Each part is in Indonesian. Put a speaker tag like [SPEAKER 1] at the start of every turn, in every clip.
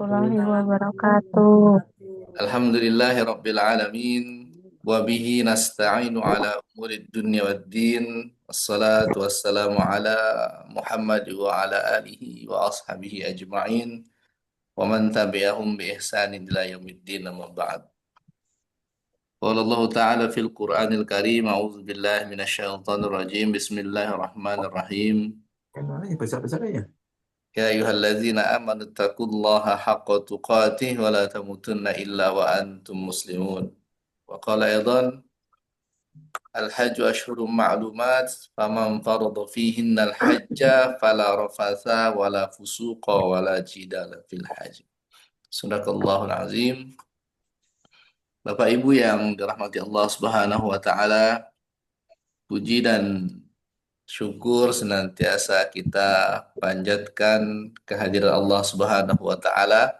[SPEAKER 1] warahmatullahi wabarakatuh.
[SPEAKER 2] Alhamdulillahi Rabbil Alamin wa bihi nasta'inu ala umuri dunya waddin wassalatu wassalamu ala Muhammad wa ala alihi wa ashabihi ajma'in wa man tabi'ahum bi ihsanin ila yaumiddin amma ba'd. Qala Allah Ta'ala fil Qur'anil Karim a'udzu billahi minasyaitonir rajim bismillahirrahmanirrahim. Ya ayyuhalladzina amanu taqullaha haqqa tuqatih wa la tamutunna illa wa antum muslimun. Wa qala aidan al-hajju ashhurun ma'lumat faman farada fihinna al-hajja fala rafatha wala fusuqa wala jidala fil hajj. Sadaqallahul azim. Bapak Ibu yang dirahmati Allah Subhanahu wa taala, puji dan syukur senantiasa kita panjatkan kehadiran Allah Subhanahu wa taala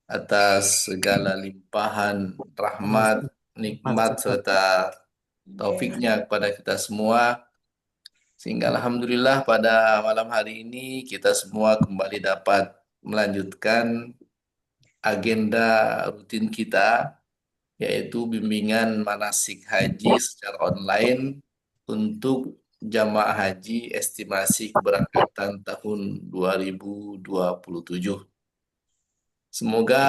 [SPEAKER 2] atas segala limpahan rahmat, nikmat serta taufiknya kepada kita semua, sehingga alhamdulillah pada malam hari ini kita semua kembali dapat melanjutkan agenda rutin kita, yaitu bimbingan manasik haji secara online untuk jamaah haji estimasi keberangkatan tahun 2027. Semoga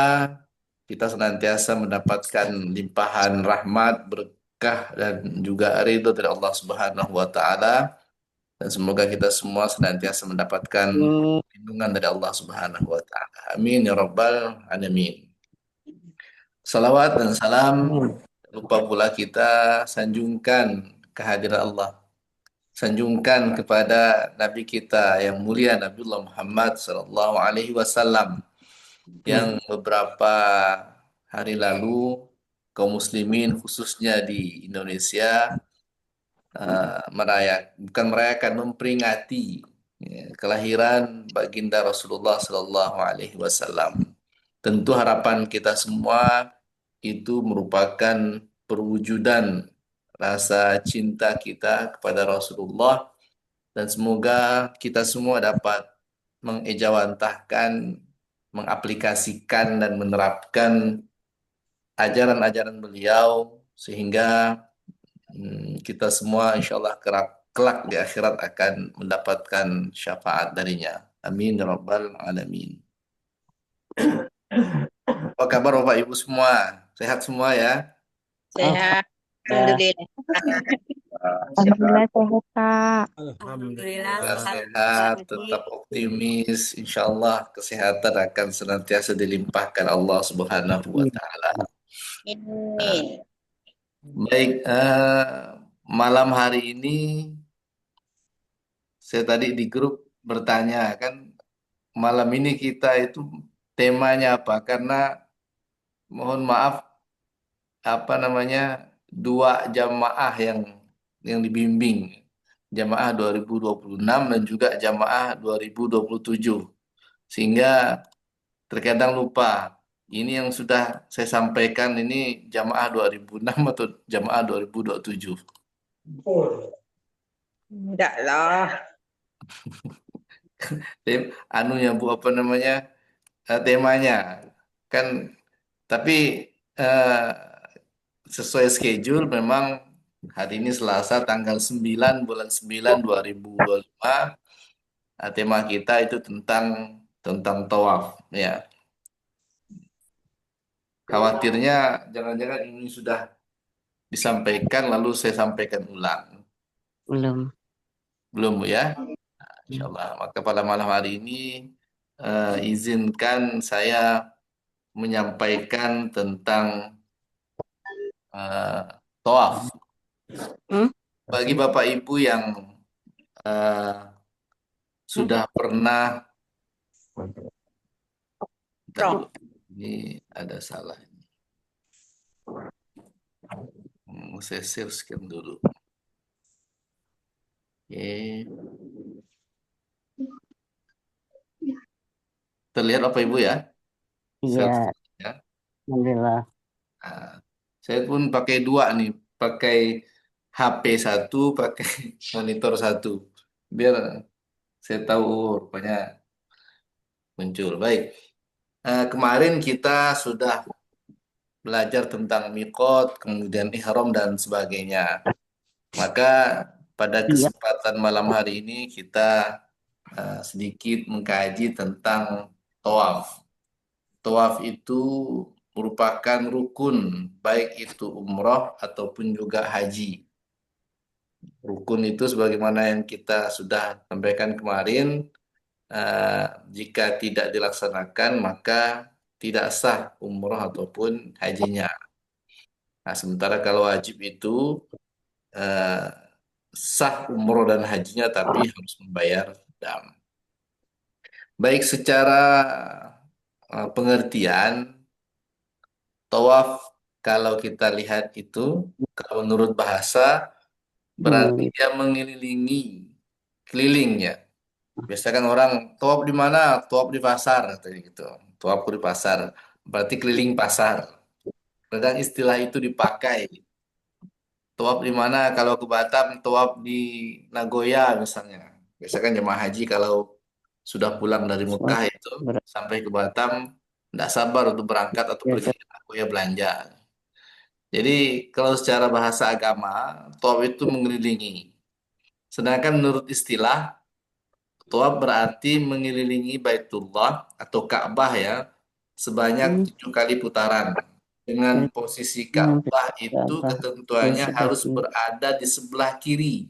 [SPEAKER 2] kita senantiasa mendapatkan limpahan rahmat, berkah, dan juga ridho dari Allah Subhanahu wa Ta'ala. Dan semoga kita semua senantiasa mendapatkan perlindungan dari Allah Subhanahu wa Ta'ala. Amin ya Rabbal Alamin. Salawat dan salam, lupa pula kita sanjungkan kehadiran Allah. Sanjungkan kepada Nabi kita yang mulia Nabiullah Muhammad sallallahu alaihi wasallam yang beberapa hari lalu kaum muslimin khususnya di Indonesia bukan merayakan, memperingati kelahiran baginda Rasulullah Sallallahu Alaihi Wasallam. Tentu harapan kita semua itu merupakan perwujudan rasa cinta kita kepada Rasulullah, dan semoga kita semua dapat mengejawantahkan, mengaplikasikan dan menerapkan ajaran-ajaran beliau sehingga kita semua insya Allah kelak di akhirat akan mendapatkan syafaat darinya. Amin ya Rabbal Alamin. Apa kabar Bapak Ibu semua? Sehat semua ya?
[SPEAKER 3] Sehat. Alhamdulillah.
[SPEAKER 1] Alhamdulillah sehat, Kak.
[SPEAKER 3] Alhamdulillah
[SPEAKER 2] Sehat, tetap optimis. Insya Allah kesehatan akan senantiasa dilimpahkan Allah Subhanahu wa Ta'ala.
[SPEAKER 3] Amin.
[SPEAKER 2] Baik, malam hari ini saya tadi di grup bertanya kan, malam ini kita itu temanya apa? Karena mohon maaf, apa namanya, dua jamaah yang dibimbing, jamaah 2026 dan juga jamaah 2027, sehingga terkadang lupa ini yang sudah saya sampaikan ini jamaah 2006 atau jamaah 2027.
[SPEAKER 3] Enggak lah.
[SPEAKER 2] Anunya Bu, apa namanya, temanya kan, tapi eh, sesuai schedule memang hari ini Selasa tanggal 9 bulan 9 2025, tema kita itu tentang tawaf ya. Khawatirnya jangan-jangan ini sudah disampaikan lalu saya sampaikan ulang. Belum Bu ya? Insya Allah. Maka pada malam hari ini izinkan saya menyampaikan tentang tawaf. Bagi Bapak Ibu yang eh, sudah pernah, ini ada salah. Saya share screen dulu. Oke. Terlihat Bapak Ibu ya?
[SPEAKER 4] Iya,
[SPEAKER 2] Ya.
[SPEAKER 4] alhamdulillah.
[SPEAKER 2] Nah, saya pun pakai dua nih, pakai HP satu, pakai monitor satu, biar saya tahu rupanya muncul. Baik. Kemarin kita sudah belajar tentang miqat, kemudian ihram dan sebagainya. Maka pada
[SPEAKER 4] Iya.
[SPEAKER 2] kesempatan malam hari ini kita sedikit mengkaji tentang tawaf. Tawaf itu merupakan rukun, baik itu umroh ataupun juga haji. Rukun itu sebagaimana yang kita sudah sampaikan kemarin, jika tidak dilaksanakan maka tidak sah umroh ataupun hajinya. Nah, sementara kalau wajib itu eh, sah umroh dan hajinya tapi harus membayar dam. Baik secara pengertian, tawaf kalau kita lihat itu, kalau menurut bahasa berarti
[SPEAKER 4] Hmm.
[SPEAKER 2] dia mengelilingi, kelilingnya. Biasa kan orang tawaf di mana? Tawaf di pasar, katanya gitu. Tawaf di pasar, berarti keliling pasar. Kadang istilah itu dipakai. Tawaf di mana? Kalau ke Batam, tawaf di Nagoya misalnya. Biasa kan jemaah haji kalau sudah pulang dari Mekah itu sampai ke Batam, tidak sabar untuk berangkat atau pergi
[SPEAKER 4] Biasa.
[SPEAKER 2] ke Nagoya belanja. Jadi kalau secara bahasa agama, tawaf itu mengelilingi. Sedangkan menurut istilah, tawaf berarti mengelilingi Baitullah atau Ka'bah ya, sebanyak
[SPEAKER 4] Hmm.
[SPEAKER 2] 7 kali putaran. Dengan posisi Ka'bah itu ketentuannya harus berada di sebelah kiri.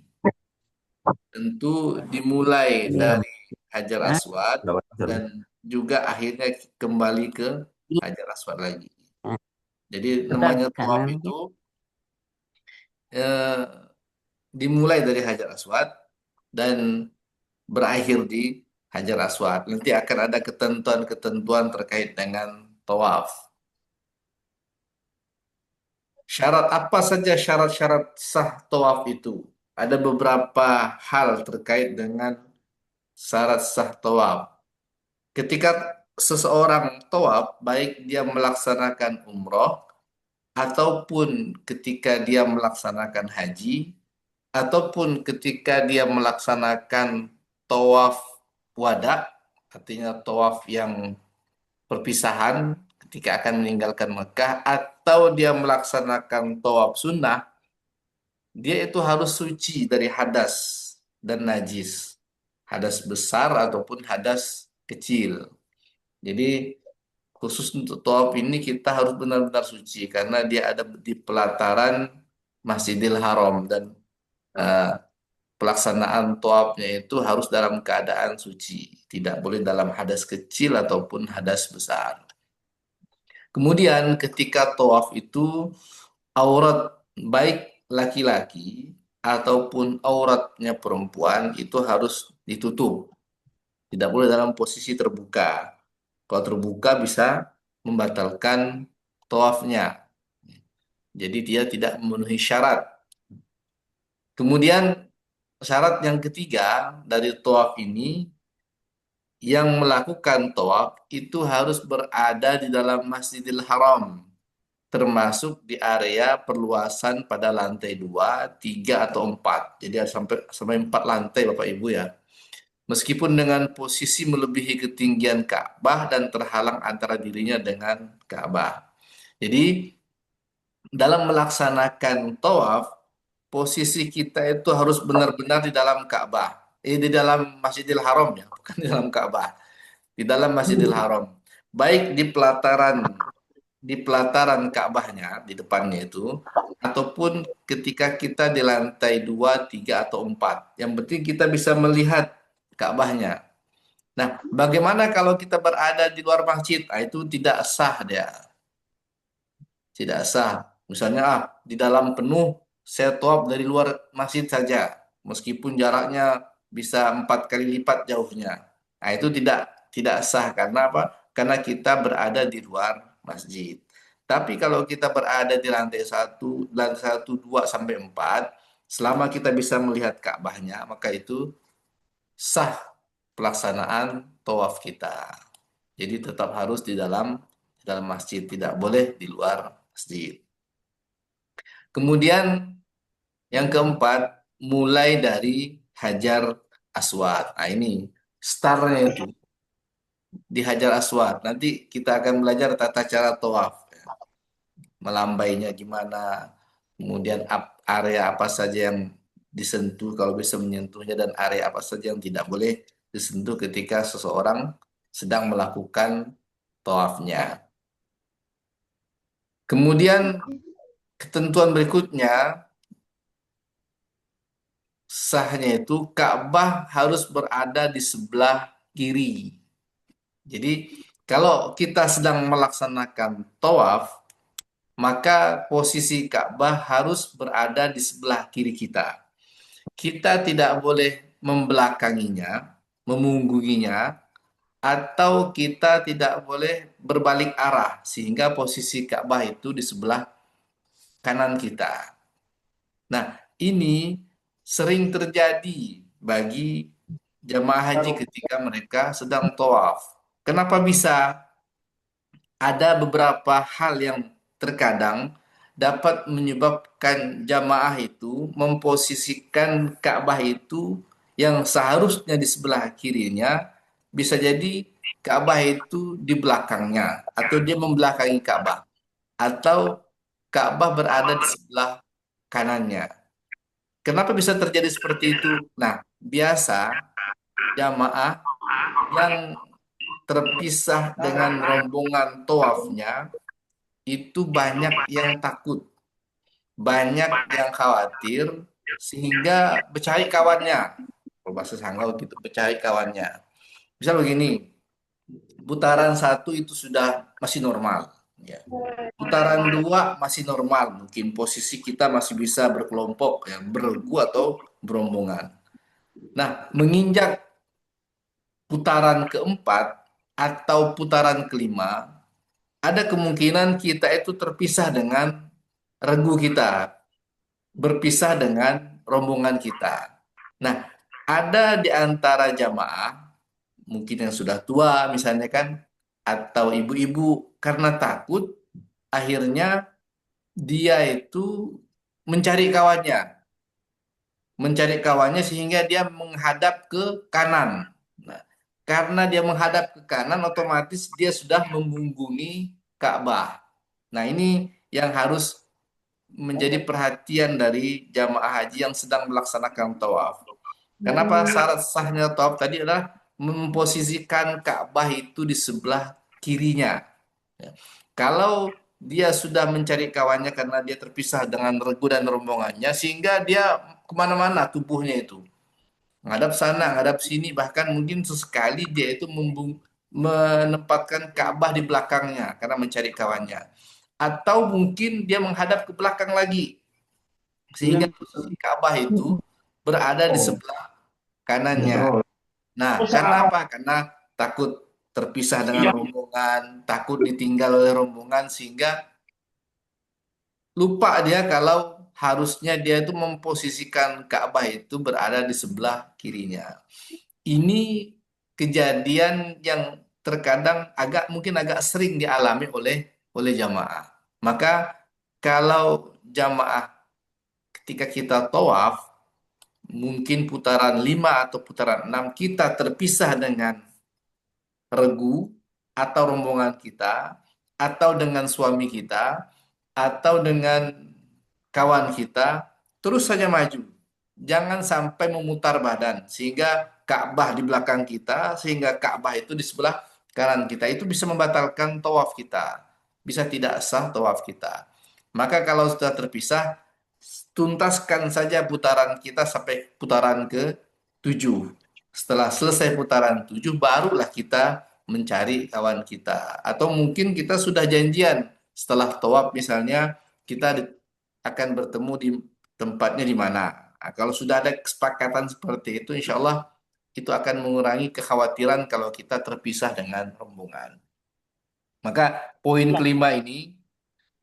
[SPEAKER 2] Tentu dimulai dari Hajar Aswad dan juga akhirnya kembali ke Hajar Aswad lagi. Jadi namanya tawaf
[SPEAKER 4] Kanan.
[SPEAKER 2] itu eh, dimulai dari Hajar Aswad dan berakhir di Hajar Aswad. Nanti akan ada ketentuan-ketentuan terkait dengan tawaf. Syarat apa saja syarat-syarat sah tawaf itu? Ada beberapa hal terkait dengan syarat sah tawaf. Ketika seseorang tawaf, baik dia melaksanakan umroh ataupun ketika dia melaksanakan haji, ataupun ketika dia melaksanakan tawaf wada, artinya tawaf yang perpisahan ketika akan meninggalkan Mekah, atau dia melaksanakan tawaf sunnah, dia itu harus suci dari hadas dan najis, hadas besar ataupun hadas kecil. Jadi khusus untuk tawaf ini kita harus benar-benar suci karena dia ada di pelataran Masjidil Haram dan eh, pelaksanaan tawafnya itu harus dalam keadaan suci, tidak boleh dalam hadas kecil ataupun hadas besar. Kemudian ketika tawaf itu aurat baik laki-laki ataupun auratnya perempuan itu harus ditutup, tidak boleh dalam posisi terbuka. Kalau terbuka bisa membatalkan tawafnya. Jadi dia tidak memenuhi syarat. Kemudian syarat yang ketiga dari tawaf ini, yang melakukan tawaf itu harus berada di dalam Masjidil Haram, termasuk di area perluasan pada lantai 2, 3 atau 4. Jadi ada sampai 4 lantai Bapak Ibu ya. Meskipun dengan posisi melebihi ketinggian Ka'bah dan terhalang antara dirinya dengan Ka'bah. Jadi dalam melaksanakan tawaf, posisi kita itu harus benar-benar di dalam Ka'bah. Di dalam Masjidil Haram ya, bukan di dalam Ka'bah. Di dalam Masjidil Haram. Baik di pelataran Ka'bahnya, di depannya itu, ataupun ketika kita di lantai 2, 3, atau 4. Yang penting kita bisa melihat Ka'bahnya. Nah, bagaimana kalau kita berada di luar masjid? Ah, itu tidak sah dia. Tidak sah. Misalnya, di dalam penuh, saya tawaf dari luar masjid saja. Meskipun jaraknya bisa 4 kali lipat jauhnya. Nah, itu tidak tidak sah. Karena apa? Karena kita berada di luar masjid. Tapi kalau kita berada di lantai satu, 2, sampai 4, selama kita bisa melihat Ka'bahnya, maka itu sah pelaksanaan tawaf kita. Jadi tetap harus di dalam masjid, tidak boleh di luar masjid. Kemudian yang keempat, mulai dari Hajar Aswad. Nah ini startnya itu. di Hajar Aswad. Nanti kita akan belajar tata cara tawaf, melambainya gimana, kemudian area apa saja yang disentuh kalau bisa menyentuhnya dan area apa saja yang tidak boleh disentuh ketika seseorang sedang melakukan tawafnya. Kemudian ketentuan berikutnya, sahnya itu Ka'bah harus berada di sebelah kiri. Jadi kalau kita sedang melaksanakan tawaf, maka posisi Ka'bah harus berada di sebelah kiri kita. Kita tidak boleh membelakanginya, memunggunginya, atau kita tidak boleh berbalik arah sehingga posisi Ka'bah itu di sebelah kanan kita. Nah, ini sering terjadi bagi jamaah haji ketika mereka sedang tawaf. Kenapa bisa? Ada beberapa hal yang terkadang dapat menyebabkan jamaah itu memposisikan Ka'bah itu yang seharusnya di sebelah kirinya, bisa jadi Ka'bah itu di belakangnya atau dia membelakangi Ka'bah atau Ka'bah berada di sebelah kanannya. Kenapa bisa terjadi seperti itu? Nah, biasa jamaah yang terpisah dengan rombongan tawafnya itu banyak yang takut, banyak yang khawatir, sehingga mencari kawannya. Kalau bahasa Sanggau gitu, mencari kawannya. Misal begini, putaran satu itu sudah masih normal. Ya. Putaran dua masih normal, mungkin posisi kita masih bisa berkelompok, ya, beregu atau berombongan. Nah, menginjak putaran keempat atau putaran kelima, ada kemungkinan kita itu terpisah dengan regu kita, berpisah dengan rombongan kita. Nah, ada di antara jamaah, mungkin yang sudah tua misalnya kan, atau ibu-ibu karena takut, akhirnya dia itu mencari kawannya, sehingga dia menghadap ke kanan. Nah, karena dia menghadap ke kanan, otomatis dia sudah membungkungi Ka'bah. Nah, ini yang harus menjadi perhatian dari jamaah haji yang sedang melaksanakan tawaf. Kenapa syarat sahnya tawaf tadi adalah memposisikan Ka'bah itu di sebelah kirinya. Ya. Kalau dia sudah mencari kawannya karena dia terpisah dengan regu dan rombongannya, sehingga dia kemana-mana tubuhnya itu. Ngadap sana, ngadap sini, bahkan mungkin sesekali dia itu menempatkan Ka'bah di belakangnya karena mencari kawannya. Atau mungkin dia menghadap ke belakang lagi, sehingga posisi Ka'bah itu berada di sebelah kanannya. Nah, karena apa? Karena takut terpisah dengan rombongan, takut ditinggal oleh rombongan, sehingga lupa dia kalau harusnya dia itu memposisikan Ka'bah itu berada di sebelah kirinya. Ini kejadian yang terkadang mungkin agak sering dialami oleh jamaah. Maka kalau jamaah ketika kita tawaf, mungkin putaran 5 atau putaran 6 kita terpisah dengan regu atau rombongan kita, atau dengan suami kita, atau dengan kawan kita, terus saja maju. Jangan sampai memutar badan sehingga Ka'bah di belakang kita, sehingga Ka'bah itu di sebelah kanan kita. Itu bisa membatalkan tawaf kita. Bisa tidak sah tawaf kita. Maka kalau sudah terpisah, tuntaskan saja putaran kita sampai putaran ke-7. Setelah selesai putaran 7, barulah kita mencari kawan kita. Atau mungkin kita sudah janjian setelah tawaf misalnya, kita akan bertemu di tempatnya di mana. Nah, kalau sudah ada kesepakatan seperti itu, insya Allah itu akan mengurangi kekhawatiran kalau kita terpisah dengan rombongan. Maka poin kelima ini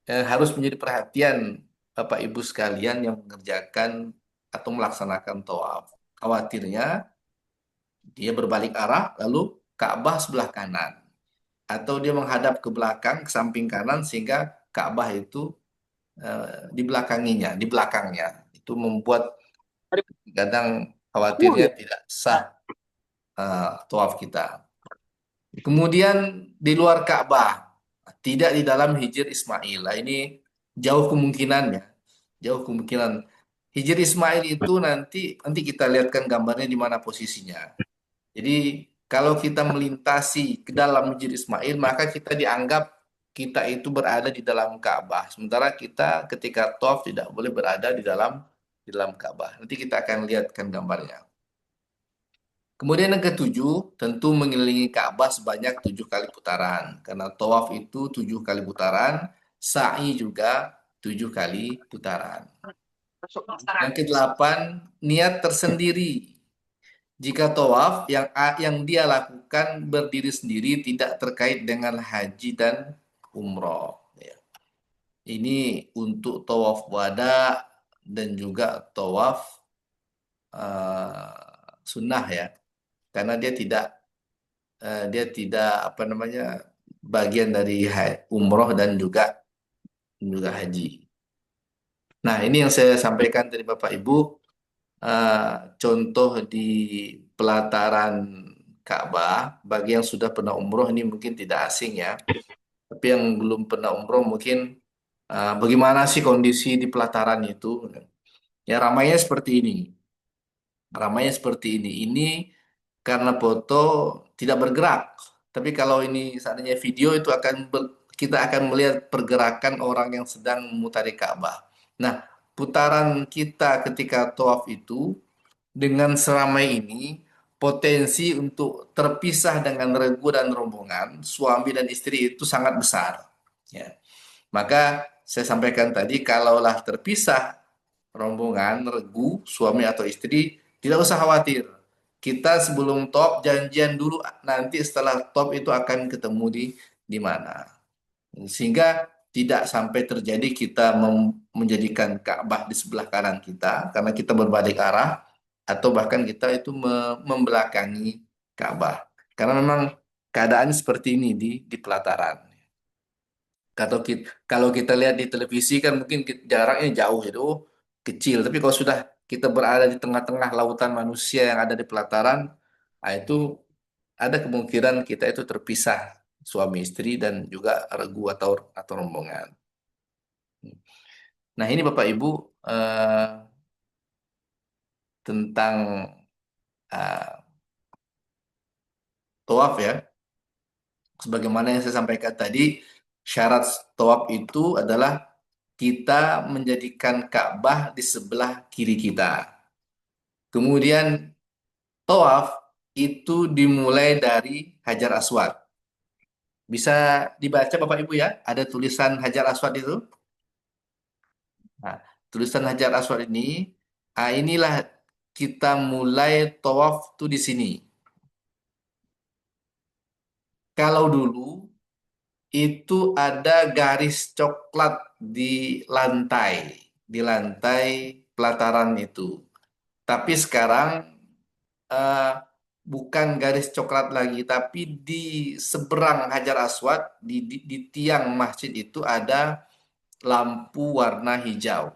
[SPEAKER 2] harus menjadi perhatian Bapak Ibu sekalian yang mengerjakan atau melaksanakan tawaf. Khawatirnya dia berbalik arah lalu Ka'bah sebelah kanan, atau dia menghadap ke belakang, ke samping kanan, sehingga Ka'bah itu di belakangnya. Itu membuat kadang khawatirnya tidak sah tawaf kita. Kemudian di luar Ka'bah, tidak di dalam Hijr Ismail. Nah, ini jauh kemungkinannya. Jauh kemungkinan. Hijr Ismail itu nanti kita lihatkan gambarnya di mana posisinya. Jadi kalau kita melintasi ke dalam Hijr Ismail, maka kita dianggap kita itu berada di dalam Ka'bah. Sementara kita ketika tawaf tidak boleh berada di dalam Ka'bah. Nanti kita akan lihatkan gambarnya. Kemudian yang ketujuh, tentu mengelilingi Ka'bah sebanyak 7 kali putaran. Karena tawaf itu 7 kali putaran, sa'i juga 7 kali putaran. Yang kedelapan, niat tersendiri. Jika tawaf yang dia lakukan berdiri sendiri tidak terkait dengan haji dan umroh. Ya. Ini untuk tawaf wada dan juga tawaf sunnah ya. Karena dia tidak apa namanya bagian dari umroh dan juga haji. Nah, ini yang saya sampaikan dari Bapak Ibu, contoh di pelataran Ka'bah. Bagi yang sudah pernah umroh ini mungkin tidak asing ya, tapi yang belum pernah umroh mungkin bagaimana sih kondisi di pelataran itu? Ya ramainya seperti ini. Ramainya seperti ini. Ini karena foto tidak bergerak. Tapi kalau ini seandainya video itu kita akan melihat pergerakan orang yang sedang memutari Ka'bah. Nah, putaran kita ketika tawaf itu dengan seramai ini potensi untuk terpisah dengan regu dan rombongan suami dan istri itu sangat besar. Ya. Maka saya sampaikan tadi kalaulah terpisah rombongan, regu, suami atau istri, tidak usah khawatir. Kita sebelum top janjian dulu nanti setelah top itu akan ketemu di mana. Sehingga tidak sampai terjadi kita menjadikan Ka'bah di sebelah kanan kita karena kita berbalik arah atau bahkan kita itu membelakangi Ka'bah. Karena memang keadaan seperti ini di pelataran. Kalau kita lihat di televisi kan mungkin jaraknya jauh itu kecil. Tapi kalau sudah kita berada di tengah-tengah lautan manusia yang ada di pelataran, nah itu ada kemungkinan kita itu terpisah suami istri dan juga regu atau rombongan. Nah ini Bapak Ibu eh, tentang eh, tawaf ya. Sebagaimana yang saya sampaikan tadi, syarat tawaf itu adalah kita menjadikan Ka'bah di sebelah kiri kita. Kemudian tawaf itu dimulai dari Hajar Aswad. Bisa dibaca Bapak Ibu ya, ada tulisan Hajar Aswad itu. Nah, tulisan Hajar Aswad ini, inilah kita mulai tawaf tuh di sini. Kalau dulu itu ada garis coklat di lantai pelataran itu. Tapi sekarang eh, bukan garis coklat lagi, tapi di seberang Hajar Aswad di tiang masjid itu ada lampu warna hijau.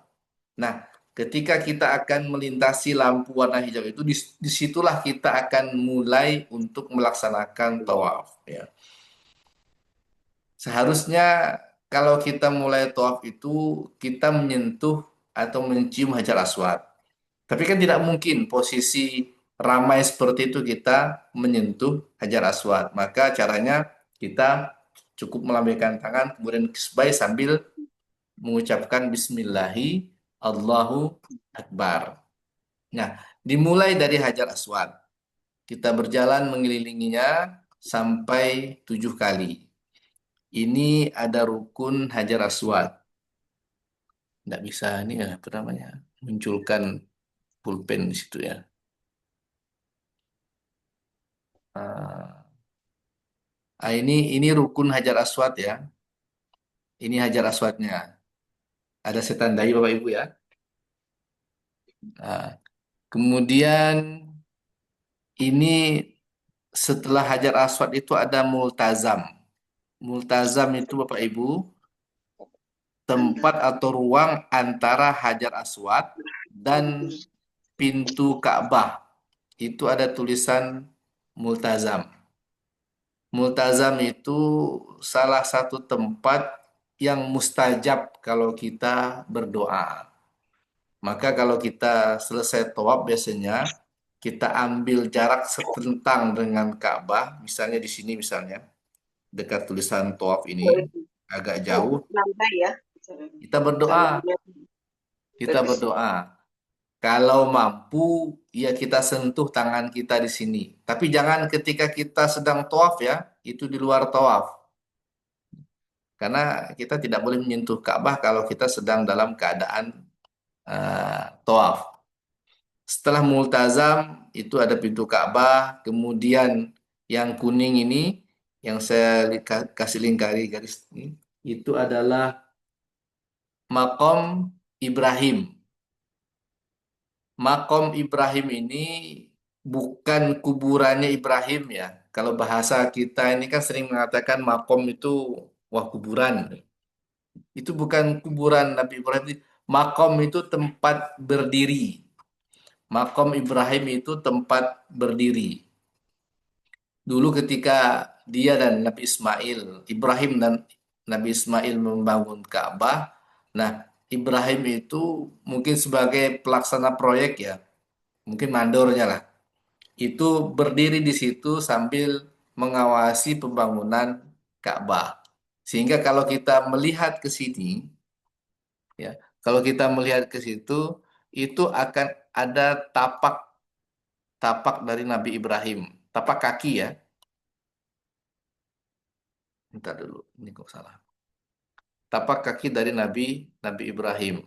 [SPEAKER 2] Nah, ketika kita akan melintasi lampu warna hijau itu, disitulah kita akan mulai untuk melaksanakan tawaf. Ya. Seharusnya kalau kita mulai tawaf itu kita menyentuh atau mencium Hajar Aswad. Tapi kan tidak mungkin posisi ramai seperti itu kita menyentuh Hajar Aswad. Maka caranya kita cukup melambaikan tangan kemudian kisbay sambil mengucapkan Bismillahi Allahu Akbar. Nah, dimulai dari Hajar Aswad. Kita berjalan mengelilinginya sampai 7 kali. Ini ada rukun Hajar Aswad. Nggak bisa ini ya, apa namanya, munculkan pulpen di situ ya. Ini rukun Hajar Aswad ya. Ini Hajar Aswadnya. Ada saya tandai Bapak Ibu ya. Nah, kemudian ini setelah Hajar Aswad itu ada multazam. Multazam itu Bapak Ibu tempat atau ruang antara Hajar Aswad dan pintu Ka'bah. Itu ada tulisan multazam. Multazam itu salah satu tempat yang mustajab kalau kita berdoa. Maka kalau kita selesai tawaf biasanya kita ambil jarak setentang dengan Ka'bah, misalnya di sini misalnya dekat tulisan tawaf ini agak jauh,
[SPEAKER 3] Lantai ya.
[SPEAKER 2] kita berdoa, kita berdoa. Kalau mampu, ya kita sentuh tangan kita di sini. Tapi jangan ketika kita sedang tawaf ya, itu di luar tawaf. Karena kita tidak boleh menyentuh Ka'bah kalau kita sedang dalam keadaan tawaf. Setelah multazam itu ada pintu Ka'bah, kemudian yang kuning ini yang saya kasih lingkari garis ini itu adalah Makom Ibrahim. Makom Ibrahim ini bukan kuburannya Ibrahim ya. Kalau bahasa kita ini kan sering mengatakan makom itu wah kuburan. Itu bukan kuburan Nabi Ibrahim. Makom itu tempat berdiri. Makom Ibrahim itu tempat berdiri. Dulu ketika dia dan Nabi Ismail, Ibrahim dan Nabi Ismail membangun Ka'bah, nah Ibrahim itu mungkin sebagai pelaksana proyek ya, mungkin mandornya lah, itu berdiri di situ sambil mengawasi pembangunan Ka'bah. Sehingga kalau kita melihat ke sini, ya, kalau kita melihat ke situ, itu akan ada tapak tapak dari Nabi Ibrahim, tapak kaki ya. Bentar dulu, ini kok salah. Tapak kaki dari Nabi Ibrahim.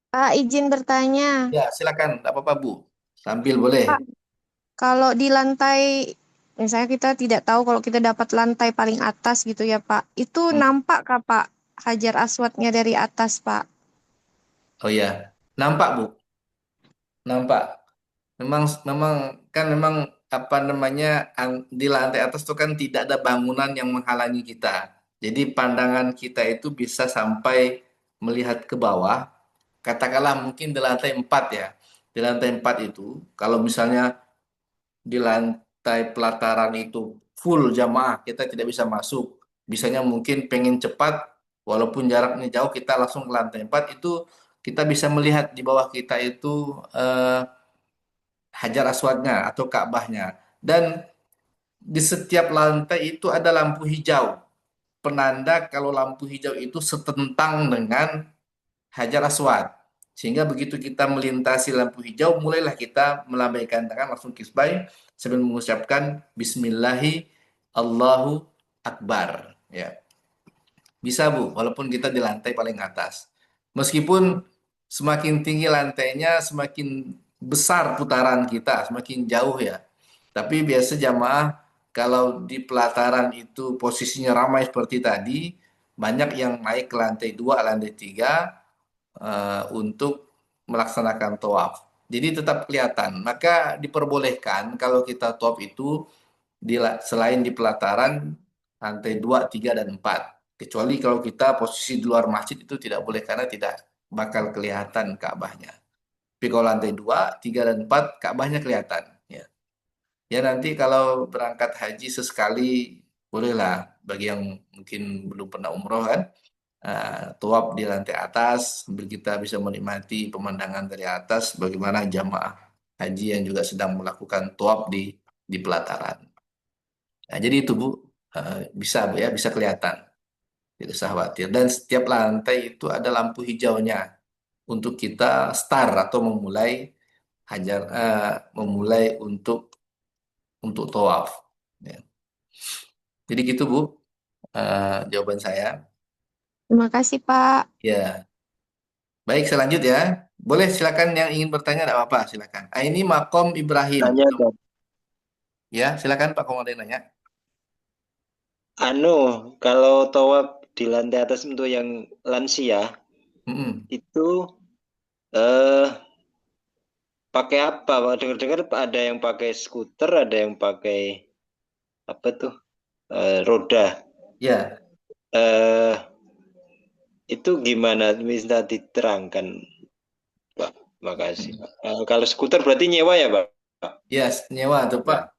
[SPEAKER 1] Pak, izin bertanya.
[SPEAKER 2] Ya, silakan, tidak apa-apa Bu. Sambil boleh.
[SPEAKER 1] Pak, kalau di lantai, misalnya kita tidak tahu kalau kita dapat lantai paling atas gitu ya, Pak. Itu
[SPEAKER 2] Hmm.
[SPEAKER 1] nampak kah, Pak, Hajar Aswadnya dari atas, Pak?
[SPEAKER 2] Oh ya, nampak Bu, nampak. Memang memang kan memang apa namanya di lantai atas itu kan tidak ada bangunan yang menghalangi kita. Jadi pandangan kita itu bisa sampai melihat ke bawah. Katakanlah mungkin di lantai 4 ya. Di lantai 4 itu kalau misalnya di lantai pelataran itu full jamaah, kita tidak bisa masuk. Bisanya mungkin pengen cepat, walaupun jaraknya jauh, kita langsung ke lantai 4 itu kita bisa melihat di bawah kita itu Hajar Aswadnya atau Ka'bahnya. Dan di setiap lantai itu ada lampu hijau. Penanda kalau lampu hijau itu setentang dengan Hajar Aswad. Sehingga begitu kita melintasi lampu hijau, mulailah kita melambaikan tangan langsung kisbay sambil mengucapkan Bismillahi Allahu Akbar. Ya, bisa Bu, walaupun kita di lantai paling atas. Meskipun semakin tinggi lantainya, semakin besar putaran kita, semakin jauh ya. Tapi biasa jamaah kalau di pelataran itu posisinya ramai seperti tadi, banyak yang naik ke lantai 2, lantai 3 untuk melaksanakan tawaf. Jadi tetap kelihatan. Maka diperbolehkan kalau kita tawaf itu selain di pelataran lantai 2, 3, dan 4. Kecuali kalau kita posisi di luar masjid itu tidak boleh karena tidak bakal kelihatan Ka'bahnya. Tapi kalau lantai 2, 3, dan 4 Ka'bahnya kelihatan. Ya. Ya nanti kalau berangkat haji sesekali bolehlah bagi yang mungkin belum pernah umroh kan tawaf di lantai atas sambil kita bisa menikmati pemandangan dari atas bagaimana jamaah haji yang juga sedang melakukan tawaf di pelataran. Nah, jadi itu Bu, bisa Bu ya, bisa kelihatan. Tidak usah khawatir. Dan setiap lantai itu ada lampu hijaunya untuk kita start atau memulai untuk tawaf. Ya. Jadi gitu Bu, jawaban saya.
[SPEAKER 1] Terima kasih, Pak.
[SPEAKER 2] Ya, baik selanjut ya. Boleh silakan yang ingin bertanya tidak apa-apa silakan. Ini Makom Ibrahim.
[SPEAKER 5] Tanya dong.
[SPEAKER 2] Ya, silakan Pak kalau ada yang nanya.
[SPEAKER 5] Kalau tawaf di lantai atas untuk yang lansia
[SPEAKER 2] Mm-mm.
[SPEAKER 5] itu eh pakai apa? Pak? Dengar-dengar ada yang pakai skuter, ada yang pakai apa tuh? Roda.
[SPEAKER 2] Ya,
[SPEAKER 5] Eh itu gimana? Bisa diterangkan, Pak? Makasih. Kalau skuter berarti nyewa ya, Pak?
[SPEAKER 2] ya nyewa tuh Pak.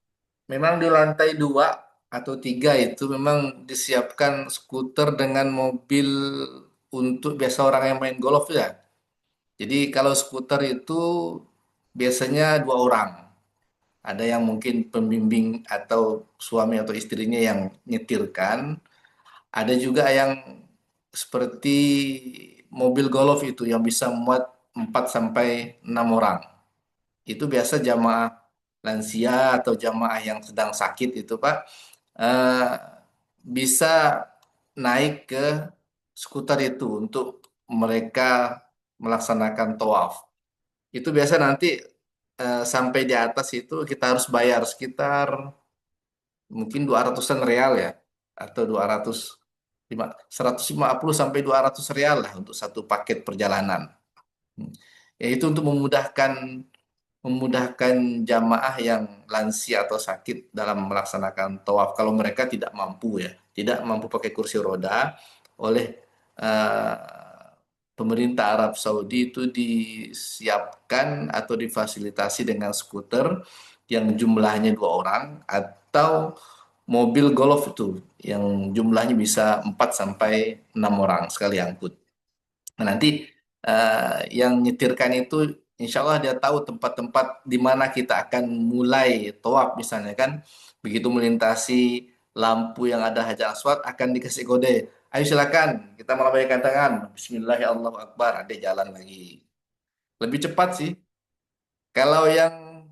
[SPEAKER 2] memang di lantai 2 atau 3 itu memang disiapkan skuter dengan mobil untuk biasa orang yang main golf ya. Jadi kalau skuter itu biasanya 2 orang. Ada yang mungkin pembimbing atau suami atau istrinya yang nyetirkan. Ada juga yang seperti mobil golf itu yang bisa muat 4 sampai 6 orang. Itu biasa jamaah lansia atau jamaah yang sedang sakit itu Pak, eh, bisa naik ke skuter itu untuk mereka melaksanakan tawaf. Itu biasa nanti sampai di atas itu kita harus bayar sekitar mungkin 200-an real ya, atau 150 sampai 200 real lah untuk satu paket perjalanan. Ya itu untuk memudahkan jamaah yang lansia atau sakit dalam melaksanakan tawaf kalau mereka tidak mampu ya, tidak mampu pakai kursi roda. Oleh eh, pemerintah Arab Saudi itu disiapkan atau difasilitasi dengan skuter yang jumlahnya 2 orang atau mobil golf itu yang jumlahnya bisa 4 sampai 6 orang sekali angkut. Nah, nanti yang nyetirkan itu insya Allah dia tahu tempat-tempat di mana kita akan mulai tawaf misalnya kan. Begitu melintasi lampu yang ada Hajar Aswad akan dikasih kode. Ayo silakan kita melambaikan tangan. Bismillah ya Allahu Akbar. Ada jalan lagi. Lebih cepat sih. Kalau yang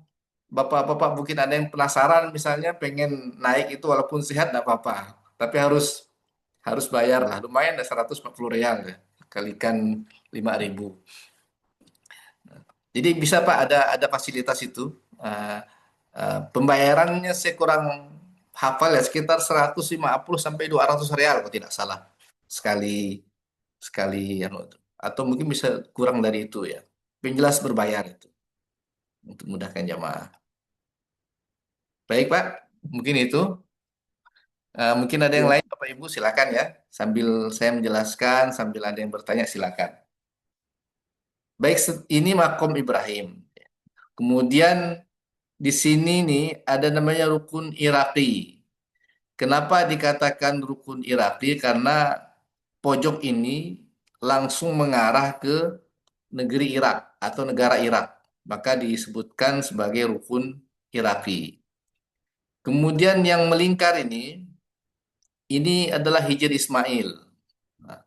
[SPEAKER 2] bapak-bapak mungkin ada yang penasaran misalnya pengen naik itu walaupun sehat nggak apa-apa. Tapi harus harus bayar lah. Lumayan 140 real ya. Kalikan 5.000. Jadi bisa Pak ada fasilitas itu. Pembayarannya saya kurang hafal ya sekitar 150 sampai 200 real kalau tidak salah sekali sekali atau mungkin bisa kurang dari itu ya. Yang jelas berbayar itu untuk mudahkan jamaah. Baik Pak, mungkin itu. Mungkin ada yang
[SPEAKER 4] Ya,
[SPEAKER 2] lain Bapak Ibu silakan ya. Sambil saya menjelaskan, sambil ada yang bertanya silakan. Baik, ini makom Ibrahim. Kemudian di sini nih ada namanya rukun Iraqi. Kenapa dikatakan rukun Iraqi? Karena pojok ini langsung mengarah ke negeri Irak atau negara Irak. Maka disebutkan sebagai rukun Iraqi. Kemudian yang melingkar ini adalah Hijr Ismail. Nah,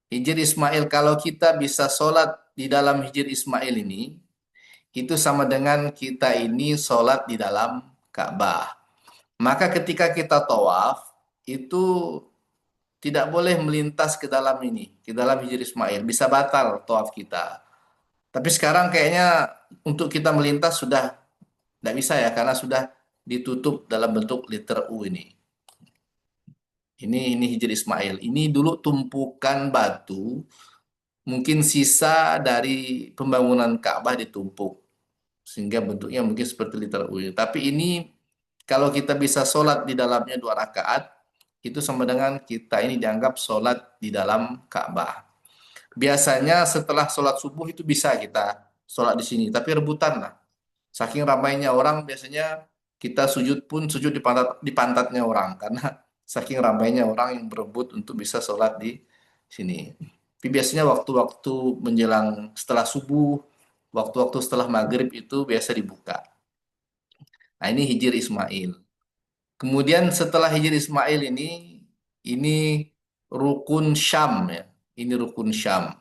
[SPEAKER 2] Hijr Ismail kalau kita bisa sholat di dalam Hijr Ismail ini, itu sama dengan kita ini sholat di dalam Ka'bah. Maka ketika kita tawaf, itu tidak boleh melintas ke dalam ini, ke dalam Hijr Ismail. Bisa batal tawaf kita. Tapi sekarang kayaknya untuk kita melintas sudah tidak bisa ya, karena sudah ditutup dalam bentuk liter U ini. Ini Hijr Ismail. Ini dulu tumpukan batu, mungkin sisa dari pembangunan Ka'bah ditumpuk. Sehingga bentuknya mungkin seperti liter U. Tapi ini kalau kita bisa sholat di dalamnya 2 rakaat, itu sama dengan kita ini dianggap sholat di dalam Ka'bah. Biasanya setelah sholat subuh itu bisa kita sholat di sini, tapi rebutan lah. Saking ramainya orang, biasanya kita sujud pun sujud di pantatnya orang, karena saking ramainya orang yang berebut untuk bisa sholat di sini. Tapi biasanya waktu-waktu menjelang setelah subuh, waktu-waktu setelah maghrib itu biasa dibuka. Nah ini Hijr Ismail. Kemudian setelah Hijr Ismail ini rukun Syam ya. Ini rukun Syam.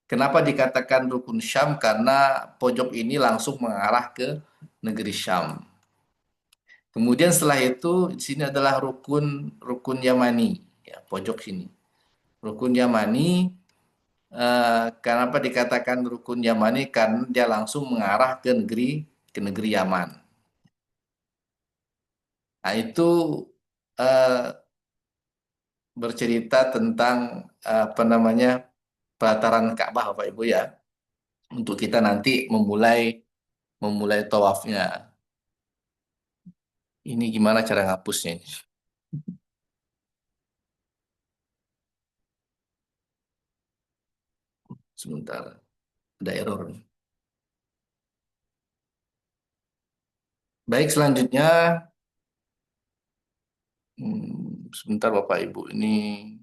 [SPEAKER 2] Kenapa dikatakan rukun Syam? Karena pojok ini langsung mengarah ke negeri Syam. Kemudian setelah itu di sini adalah rukun rukun Yamani, ya, pojok sini. Rukun Yamani kenapa dikatakan rukun Yamani? Karena dia langsung mengarah ke negeri Yaman. Nah, itu eh, bercerita tentang apa namanya pelataran Ka'bah Bapak Ibu ya. Untuk kita nanti memulai memulai tawafnya. Ini gimana cara ngapusnya ini? Sebentar, ada error. Baik, selanjutnya Sebentar Bapak Ibu ini.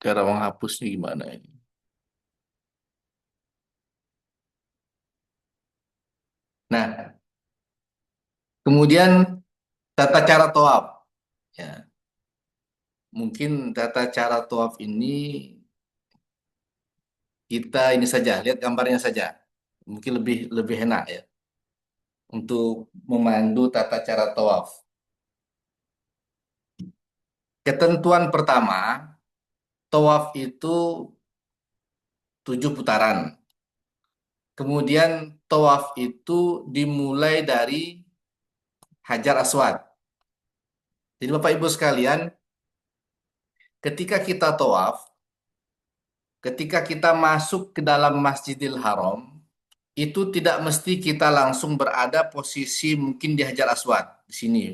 [SPEAKER 2] Cara menghapusnya gimana ini? Nah, kemudian tata cara tawaf. Ya, mungkin tata cara tawaf ini kita ini saja, lihat gambarnya saja. Mungkin lebih lebih enak ya untuk memandu tata cara tawaf. Ketentuan pertama, tawaf itu 7 putaran. Kemudian tawaf itu dimulai dari Hajar Aswad. Jadi Bapak Ibu sekalian, ketika kita tawaf, ketika kita masuk ke dalam Masjidil Haram, itu tidak mesti kita langsung berada posisi mungkin di Hajar Aswad di sini.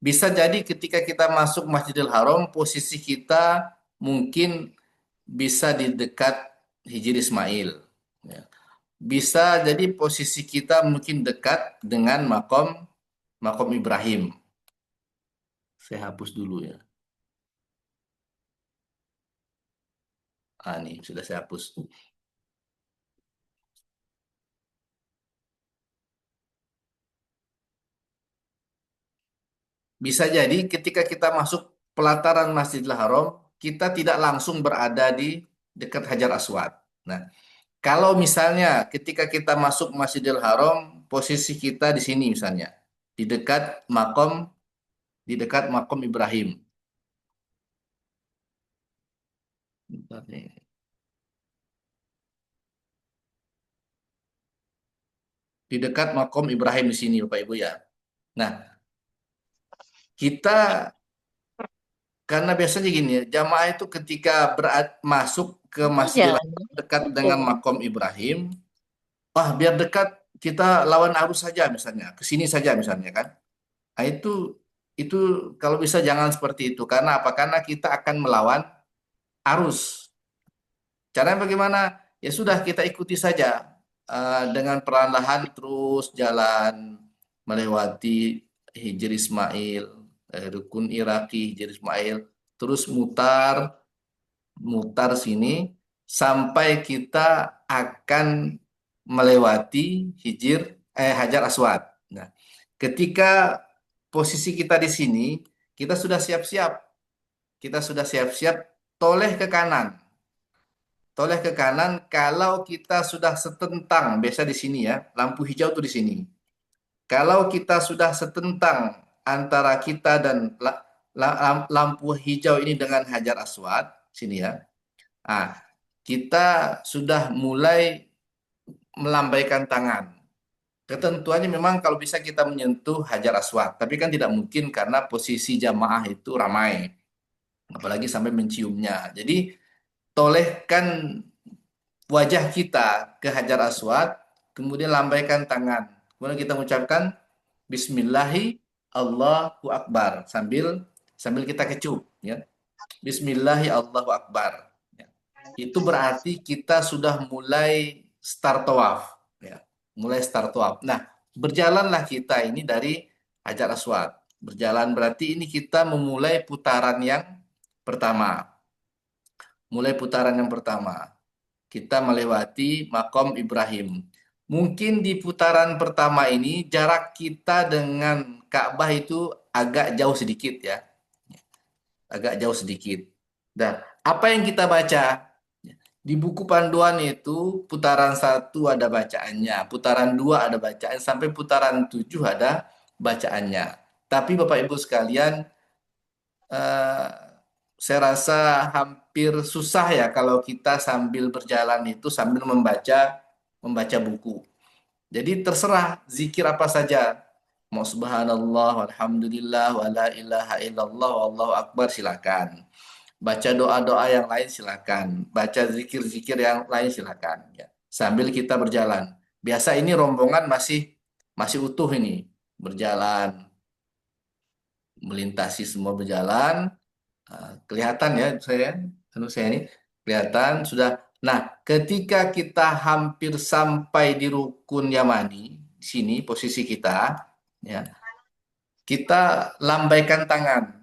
[SPEAKER 2] Bisa jadi ketika kita masuk Masjidil Haram, posisi kita mungkin bisa di dekat Hijri Ismail. Ya. Bisa jadi posisi kita mungkin dekat dengan makom makom Ibrahim. Saya hapus dulu ya. Nih sudah saya hapus. Bisa jadi ketika kita masuk pelataran Masjidil Haram, kita tidak langsung berada di dekat Hajar Aswad. Nah, kalau misalnya ketika kita masuk Masjidil Haram, posisi kita di sini misalnya, di dekat makom Ibrahim. Bentar nih. Di dekat makom Ibrahim di sini Bapak Ibu ya. Nah, kita karena biasanya gini ya, jamaah itu ketika masuk ke Masjidil Haram dekat dengan makom Ibrahim, wah biar dekat kita lawan arus saja misalnya, ke sini saja misalnya kan. Nah, itu kalau bisa jangan seperti itu. Karena apa? Karena kita akan melawan arus. Caranya bagaimana? Ya sudah kita ikuti saja dengan perlahan-lahan terus jalan melewati Hijri Ismail, Rukun Iraki, Hijri Ismail, terus mutar sini sampai kita akan melewati Hajar Aswad. Nah, ketika posisi kita di sini, kita sudah siap-siap. Kita sudah siap-siap toleh ke kanan. Toleh ke kanan kalau kita sudah setentang, biasa di sini ya, lampu hijau tuh di sini. Kalau kita sudah setentang antara kita dan lampu hijau ini dengan Hajar Aswad, sini ya. Nah, kita sudah mulai melambaikan tangan. Ketentuannya memang kalau bisa kita menyentuh Hajar Aswad, tapi kan tidak mungkin karena posisi jamaah itu ramai, apalagi sampai menciumnya. Jadi tolehkan wajah kita ke Hajar Aswad, kemudian lambaikan tangan. Kemudian kita mengucapkan Bismillahi Allahu Akbar sambil kita kecup, ya. Bismillahi Allahu Akbar. Ya. Itu berarti kita sudah mulai start tawaf, ya. Mulai start tawaf. Nah, berjalanlah kita ini dari Hajar Aswad. Berjalan berarti ini kita memulai putaran yang pertama. Mulai putaran yang pertama. Kita melewati makom Ibrahim. Mungkin di putaran pertama ini jarak kita dengan Ka'bah itu agak jauh sedikit ya. Agak jauh sedikit. Dan apa yang kita baca? Di buku panduan itu putaran 1 ada bacaannya, putaran 2 ada bacaan, sampai putaran 7 ada bacaannya. Tapi Bapak Ibu sekalian, saya rasa hampir susah ya kalau kita sambil berjalan itu sambil membaca buku. Jadi terserah zikir apa saja. Mau subhanallah, walhamdulillah, wa la ilaha illallah, wallahu akbar silakan. Baca doa-doa yang lain silakan. Baca zikir-zikir yang lain silakan. Ya. Sambil kita berjalan. Biasa ini rombongan masih utuh ini berjalan, melintasi semua berjalan. Kelihatan ya saya ini kelihatan sudah Nah, ketika kita hampir sampai di rukun Yamani, di sini posisi kita, ya, kita lambaikan tangan,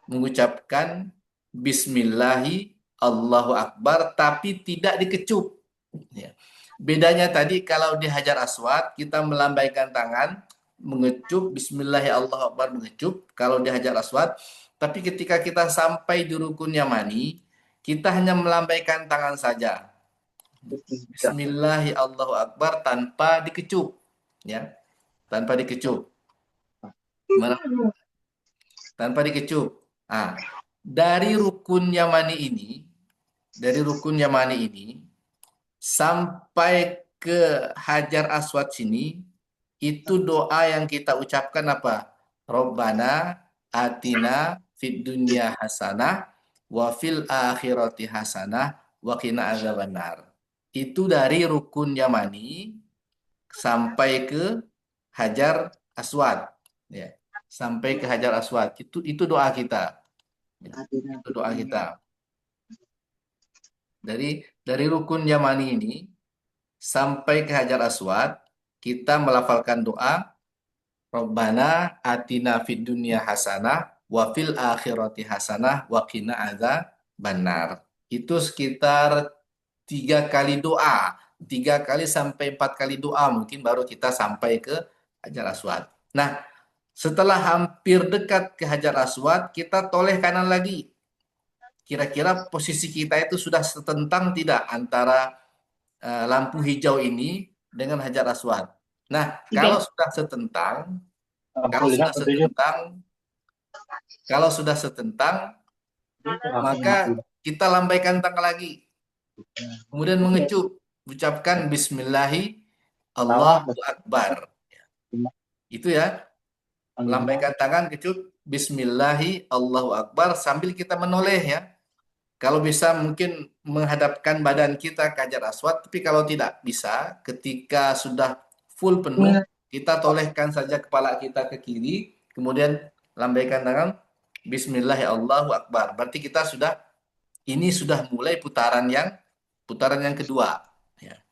[SPEAKER 2] mengucapkan Bismillahi Allahu Akbar, tapi tidak dikecup. Ya. Bedanya tadi kalau di Hajar Aswad kita melambaikan tangan, mengecup Bismillahi Allahu Akbar mengecup kalau di Hajar Aswad, tapi ketika kita sampai di rukun Yamani, kita hanya melambaikan tangan saja. Bismillahi Allahu Akbar tanpa dikecup, ya, tanpa dikecup, tanpa dikecup. Ah, dari rukun Yamani ini, sampai ke Hajar Aswad sini, itu doa yang kita ucapkan apa? Rabbana atina fid dunya hasanah wa fil akhirati hasanah wa qina azabannar. Itu dari rukun Yamani sampai ke Hajar Aswad, ya. Sampai ke Hajar Aswad. Itu doa kita. Itu doa kita. Dari rukun Yamani ini sampai ke Hajar Aswad, kita melafalkan doa Rabbana atina fid dunya hasanah wa fil akhirati hasanah wa qina adzabannar. Itu sekitar 3 kali doa, 3 kali sampai 4 kali doa mungkin baru kita sampai ke Hajar Aswad. Nah, setelah hampir dekat ke Hajar Aswad, kita toleh kanan lagi. Kira-kira posisi kita itu sudah setentang tidak antara lampu hijau ini dengan Hajar Aswad. Nah, kalau sudah setentang, maka kita lambaikan tangan lagi. Kemudian mengecup, ucapkan Bismillahi Allahu Akbar. Itu ya, lambaikan tangan, kecup, Bismillahi Allahu Akbar sambil kita menoleh ya. Kalau bisa mungkin menghadapkan badan kita ke Hajar Aswad, tapi kalau tidak bisa, ketika sudah full penuh, kita tolehkan saja kepala kita ke kiri, kemudian lambaikan tangan, Bismillahi Allahu Akbar. Berarti kita ini sudah mulai putaran yang kedua. Ya.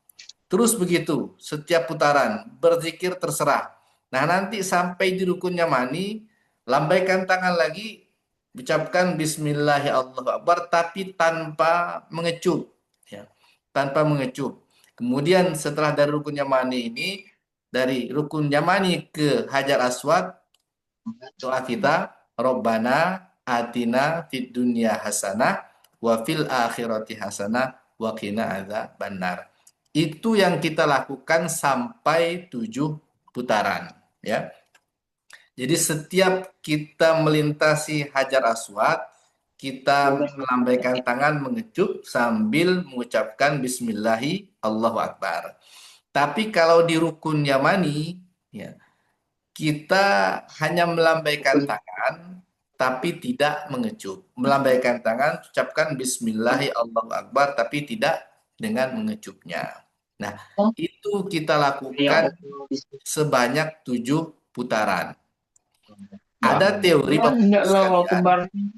[SPEAKER 2] Terus begitu, setiap putaran, berzikir terserah. Nah nanti sampai di rukun Yamani, lambaikan tangan lagi, ucapkan Bismillahirrahmanirrahim, tapi tanpa mengecup. Ya. Tanpa mengecup. Kemudian setelah dari rukun Yamani ini, dari rukun Yamani ke Hajar Aswad, doa kita, Rabbana atina fid dunya hasanah wa fil akhirati hasanah wa qina adzabannar. Itu yang kita lakukan sampai 7 putaran, ya. Jadi setiap kita melintasi Hajar Aswad, kita melambaikan tangan mengecup sambil mengucapkan Bismillahi Allahu Akbar. Tapi kalau di rukun Yamani, ya, kita hanya melambaikan tangan, tapi tidak mengecup. Melambaikan tangan, ucapkan Bismillahi Allahu Akbar, tapi tidak dengan mengecupnya. Nah, itu kita lakukan sebanyak 7 putaran. Ada teori Bapak Ibu sekalian.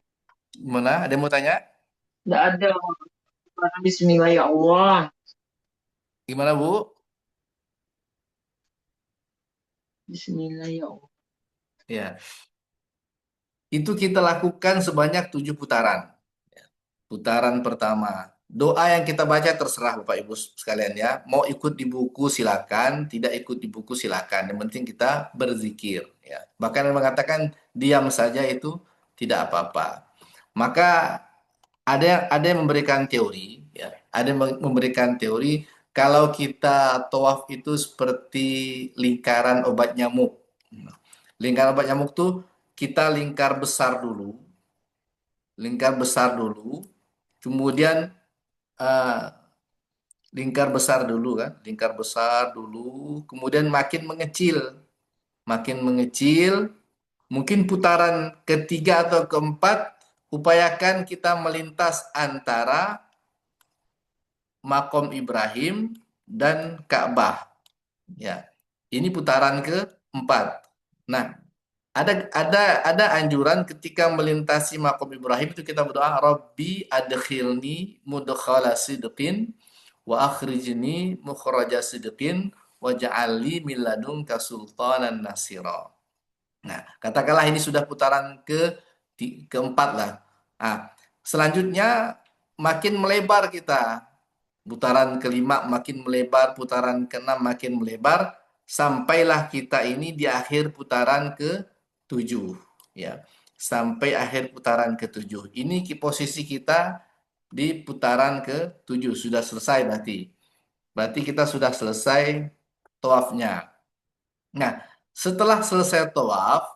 [SPEAKER 2] Gimana? Ada yang mau tanya?
[SPEAKER 6] Tidak ada. Bismillah ya Allah.
[SPEAKER 2] Gimana Bu?
[SPEAKER 6] Bismillah ya Allah.
[SPEAKER 2] Ya. Itu kita lakukan sebanyak 7 putaran. Putaran pertama. Doa yang kita baca terserah Bapak Ibu sekalian ya. Mau ikut di buku silakan, tidak ikut di buku silakan. Yang penting kita berzikir. Ya. Bahkan yang mengatakan diam saja itu tidak apa-apa. Maka ada yang memberikan teori, ya. Ada yang memberikan teori kalau kita tawaf itu seperti lingkaran obat nyamuk. Lingkaran obat nyamuk tuh kita lingkar besar dulu, kemudian lingkar besar dulu kan, kemudian makin mengecil, mungkin putaran ketiga atau keempat, upayakan kita melintas antara Makom Ibrahim dan Ka'bah. Ya, ini putaran keempat. Nah, Ada anjuran ketika melintasi makom Ibrahim itu kita berdoa, Rabbi adkhilni mudkhala sidqin wa akhrijni mukhraja sidqin waj'alni min ladunka sultanan nasira. Nah, katakanlah ini sudah putaran keempat lah. Nah, selanjutnya makin melebar kita. Putaran kelima makin melebar, putaran keenam makin melebar, sampailah kita ini di akhir putaran ke-7. Ya, sampai akhir putaran ke-7. Ini posisi kita di putaran ke-7. Sudah selesai berarti. Berarti kita sudah selesai tawafnya. Nah, setelah selesai tawaf,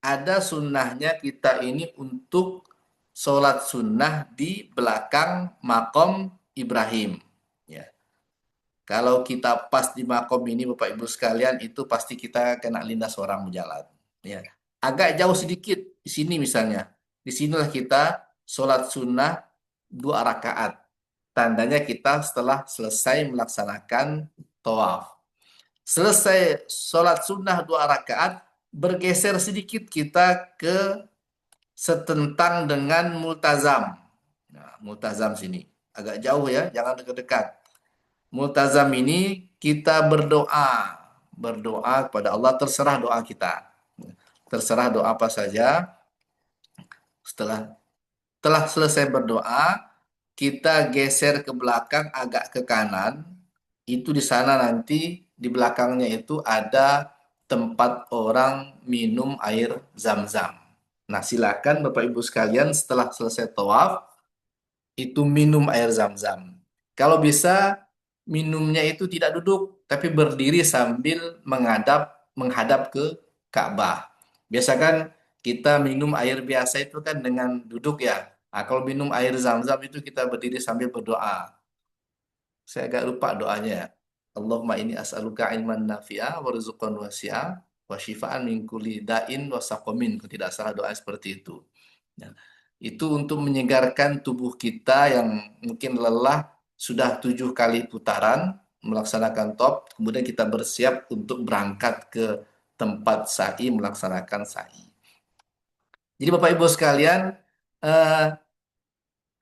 [SPEAKER 2] ada sunnahnya kita ini untuk sholat sunnah di belakang makom Ibrahim. Ya. Kalau kita pas di makom ini, Bapak Ibu sekalian, itu pasti kita kena lindas orang berjalan. Ya. Agak jauh sedikit di sini misalnya. Di sinilah kita sholat sunnah 2 rakaat. Tandanya kita setelah selesai melaksanakan tawaf. Selesai sholat sunnah 2 rakaat, bergeser sedikit kita ke setentang dengan multazam. Nah, multazam sini. Agak jauh ya, jangan dekat-dekat. Multazam ini kita berdoa. Berdoa kepada Allah, terserah doa kita. Terserah doa apa saja. Setelah selesai berdoa, kita geser ke belakang agak ke kanan. Itu di sana nanti di belakangnya itu ada tempat orang minum air zam-zam. Nah, silakan Bapak Ibu sekalian setelah selesai tawaf itu minum air zam-zam. Kalau bisa minumnya itu tidak duduk tapi berdiri sambil menghadap ke Ka'bah. Biasa kan kita minum air biasa itu kan dengan duduk ya. Nah, kalau minum air zam-zam itu kita berdiri sambil berdoa. Saya agak lupa doanya. Allahumma inni as'aluka ilman nafi'a wa rizqan wasi'a wa syifaan min kulli da'in wa saqamin. Kalau tidak salah doa seperti itu. Ya. Itu untuk menyegarkan tubuh kita yang mungkin lelah sudah 7 kali putaran melaksanakan top, kemudian kita bersiap untuk berangkat ke tempat sa'i melaksanakan sa'i. Jadi Bapak Ibu sekalian,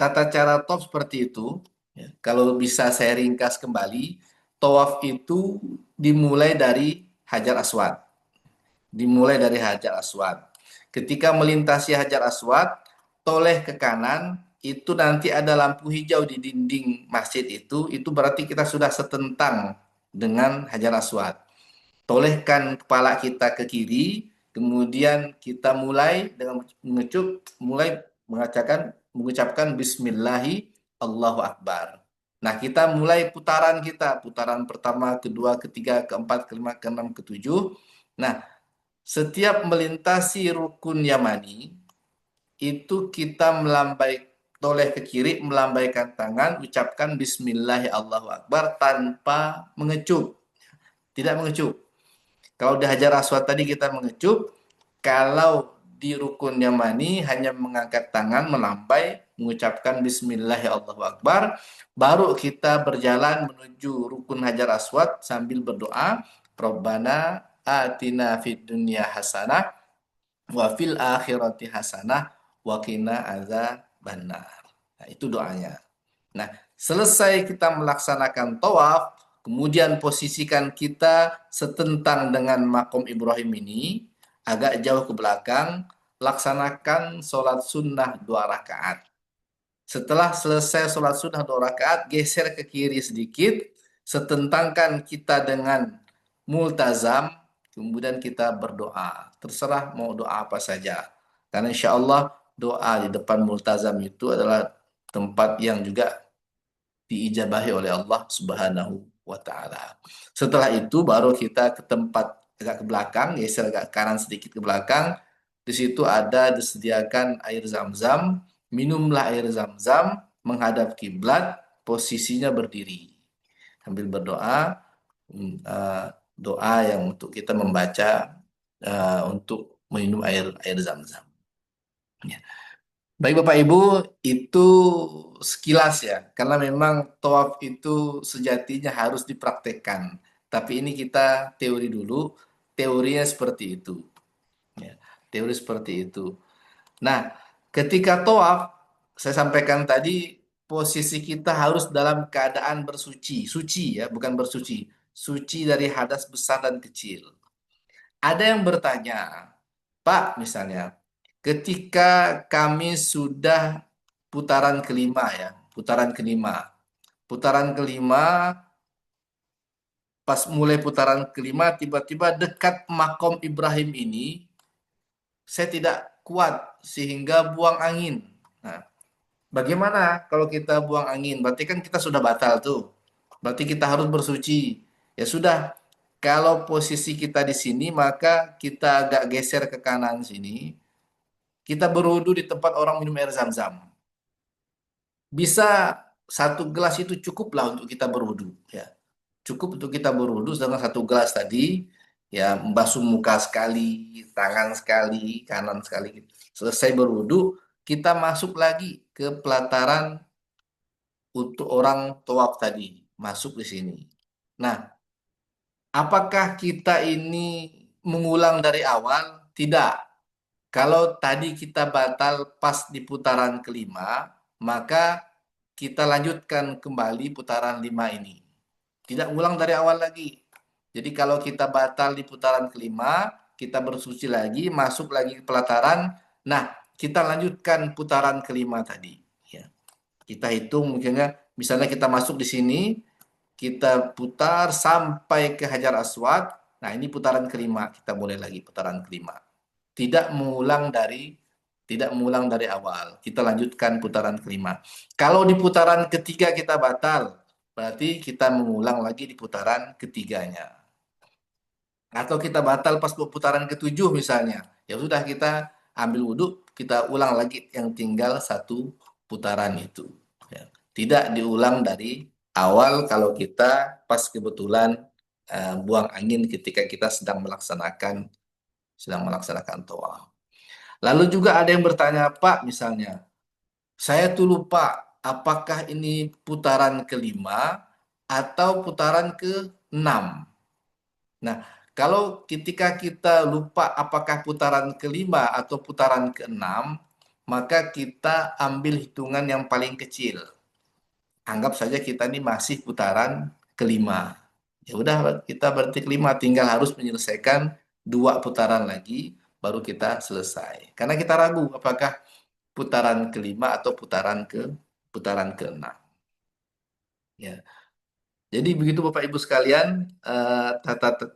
[SPEAKER 2] tata cara top seperti itu. Ya. Kalau bisa saya ringkas kembali, tawaf itu dimulai dari Hajar Aswad. Dimulai dari Hajar Aswad. Ketika melintasi Hajar Aswad, toleh ke kanan, itu nanti ada lampu hijau di dinding masjid itu berarti kita sudah setentang dengan Hajar Aswad. Tolehkan kepala kita ke kiri, kemudian kita mulai dengan mulai mengucapkan Bismillahi Allahu Akbar. Nah, kita mulai putaran kita, putaran pertama, kedua, ketiga, keempat, kelima, keenam, ketujuh. Nah, setiap melintasi rukun Yamani, itu kita toleh ke kiri, melambaikan tangan, ucapkan Bismillahi Allahu Akbar tanpa mengecup. Tidak mengecup. Kalau di Hajar Aswad tadi kita mengecup, kalau di rukun Yamani hanya mengangkat tangan, melambai, mengucapkan Bismillahi Allahu Akbar, baru kita berjalan menuju rukun Hajar Aswad sambil berdoa, Rabbana atina fid dunya hasanah wa fil akhirati hasanah wa qina adzabannar. Nah, itu doanya. Nah, selesai kita melaksanakan tawaf, kemudian posisikan kita setentang dengan makom Ibrahim ini, agak jauh ke belakang, laksanakan sholat sunnah 2 rakaat. Setelah selesai sholat sunnah 2 rakaat, geser ke kiri sedikit, setentangkan kita dengan multazam, kemudian kita berdoa. Terserah mau doa apa saja. Karena insya Allah doa di depan multazam itu adalah tempat yang juga diijabahi oleh Allah Subhanahu wa Ta'ala. Setelah itu baru kita ke tempat agak ke belakang, geser agak kanan sedikit ke belakang. Di situ ada disediakan air zam-zam. Minumlah air zam-zam, menghadap kiblat, posisinya berdiri. Sambil berdoa, doa yang untuk kita membaca untuk minum air zam-zam. Ya. Baik Bapak Ibu, itu sekilas ya, karena memang tawaf itu sejatinya harus dipraktekkan. Tapi ini kita teori dulu, teorinya seperti itu. Ya. Teori seperti itu. Nah, ketika tawaf, saya sampaikan tadi posisi kita harus dalam keadaan bersuci, suci ya, bukan bersuci, suci dari hadas besar dan kecil. Ada yang bertanya, Pak, misalnya, ketika kami sudah putaran kelima ya, putaran kelima, pas mulai putaran kelima, tiba-tiba dekat makom Ibrahim ini, saya tidak kuat sehingga buang angin. Nah, bagaimana kalau kita buang angin? Berarti kan kita sudah batal tuh. Berarti kita harus bersuci. Ya sudah, kalau posisi kita di sini, maka kita agak geser ke kanan sini. Kita berwudu di tempat orang minum air zam-zam. Bisa satu gelas itu cukuplah untuk kita berwudu. Ya, cukup untuk kita berwudu dengan satu gelas tadi. Ya, membasuh muka sekali, tangan sekali, kanan sekali. Selesai berwudu, kita masuk lagi ke pelataran untuk orang tawaf tadi, masuk di sini. Nah, apakah kita ini mengulang dari awal? Tidak. Kalau tadi kita batal pas di putaran kelima, maka kita lanjutkan kembali putaran lima ini. Tidak ulang dari awal lagi. Jadi kalau kita batal di putaran kelima, kita bersuci lagi, masuk lagi ke pelataran. Nah, kita lanjutkan putaran kelima tadi. Ya. Kita hitung misalnya kita masuk di sini, kita putar sampai ke Hajar Aswad. Nah, ini putaran kelima. Kita boleh lagi putaran kelima. Tidak mengulang dari awal. Kita lanjutkan putaran kelima. Kalau di putaran ketiga kita batal, berarti kita mengulang lagi di putaran ketiganya. Atau kita batal pas putaran ketujuh misalnya. Ya sudah, kita ambil wudhu, kita ulang lagi yang tinggal satu putaran itu. Ya. Tidak diulang dari awal kalau kita pas kebetulan buang angin ketika kita sedang melaksanakan tawaf. Lalu juga ada yang bertanya, Pak, misalnya, saya tuh lupa apakah ini putaran kelima atau putaran ke-6. Nah, kalau ketika kita lupa apakah putaran kelima atau putaran ke-6, maka kita ambil hitungan yang paling kecil. Anggap saja kita ini masih putaran kelima. Ya udah, kita berarti kelima, tinggal harus menyelesaikan 2 putaran lagi baru kita selesai. Karena kita ragu apakah putaran kelima atau putaran ke-6. Ya. Jadi begitu Bapak Ibu sekalian,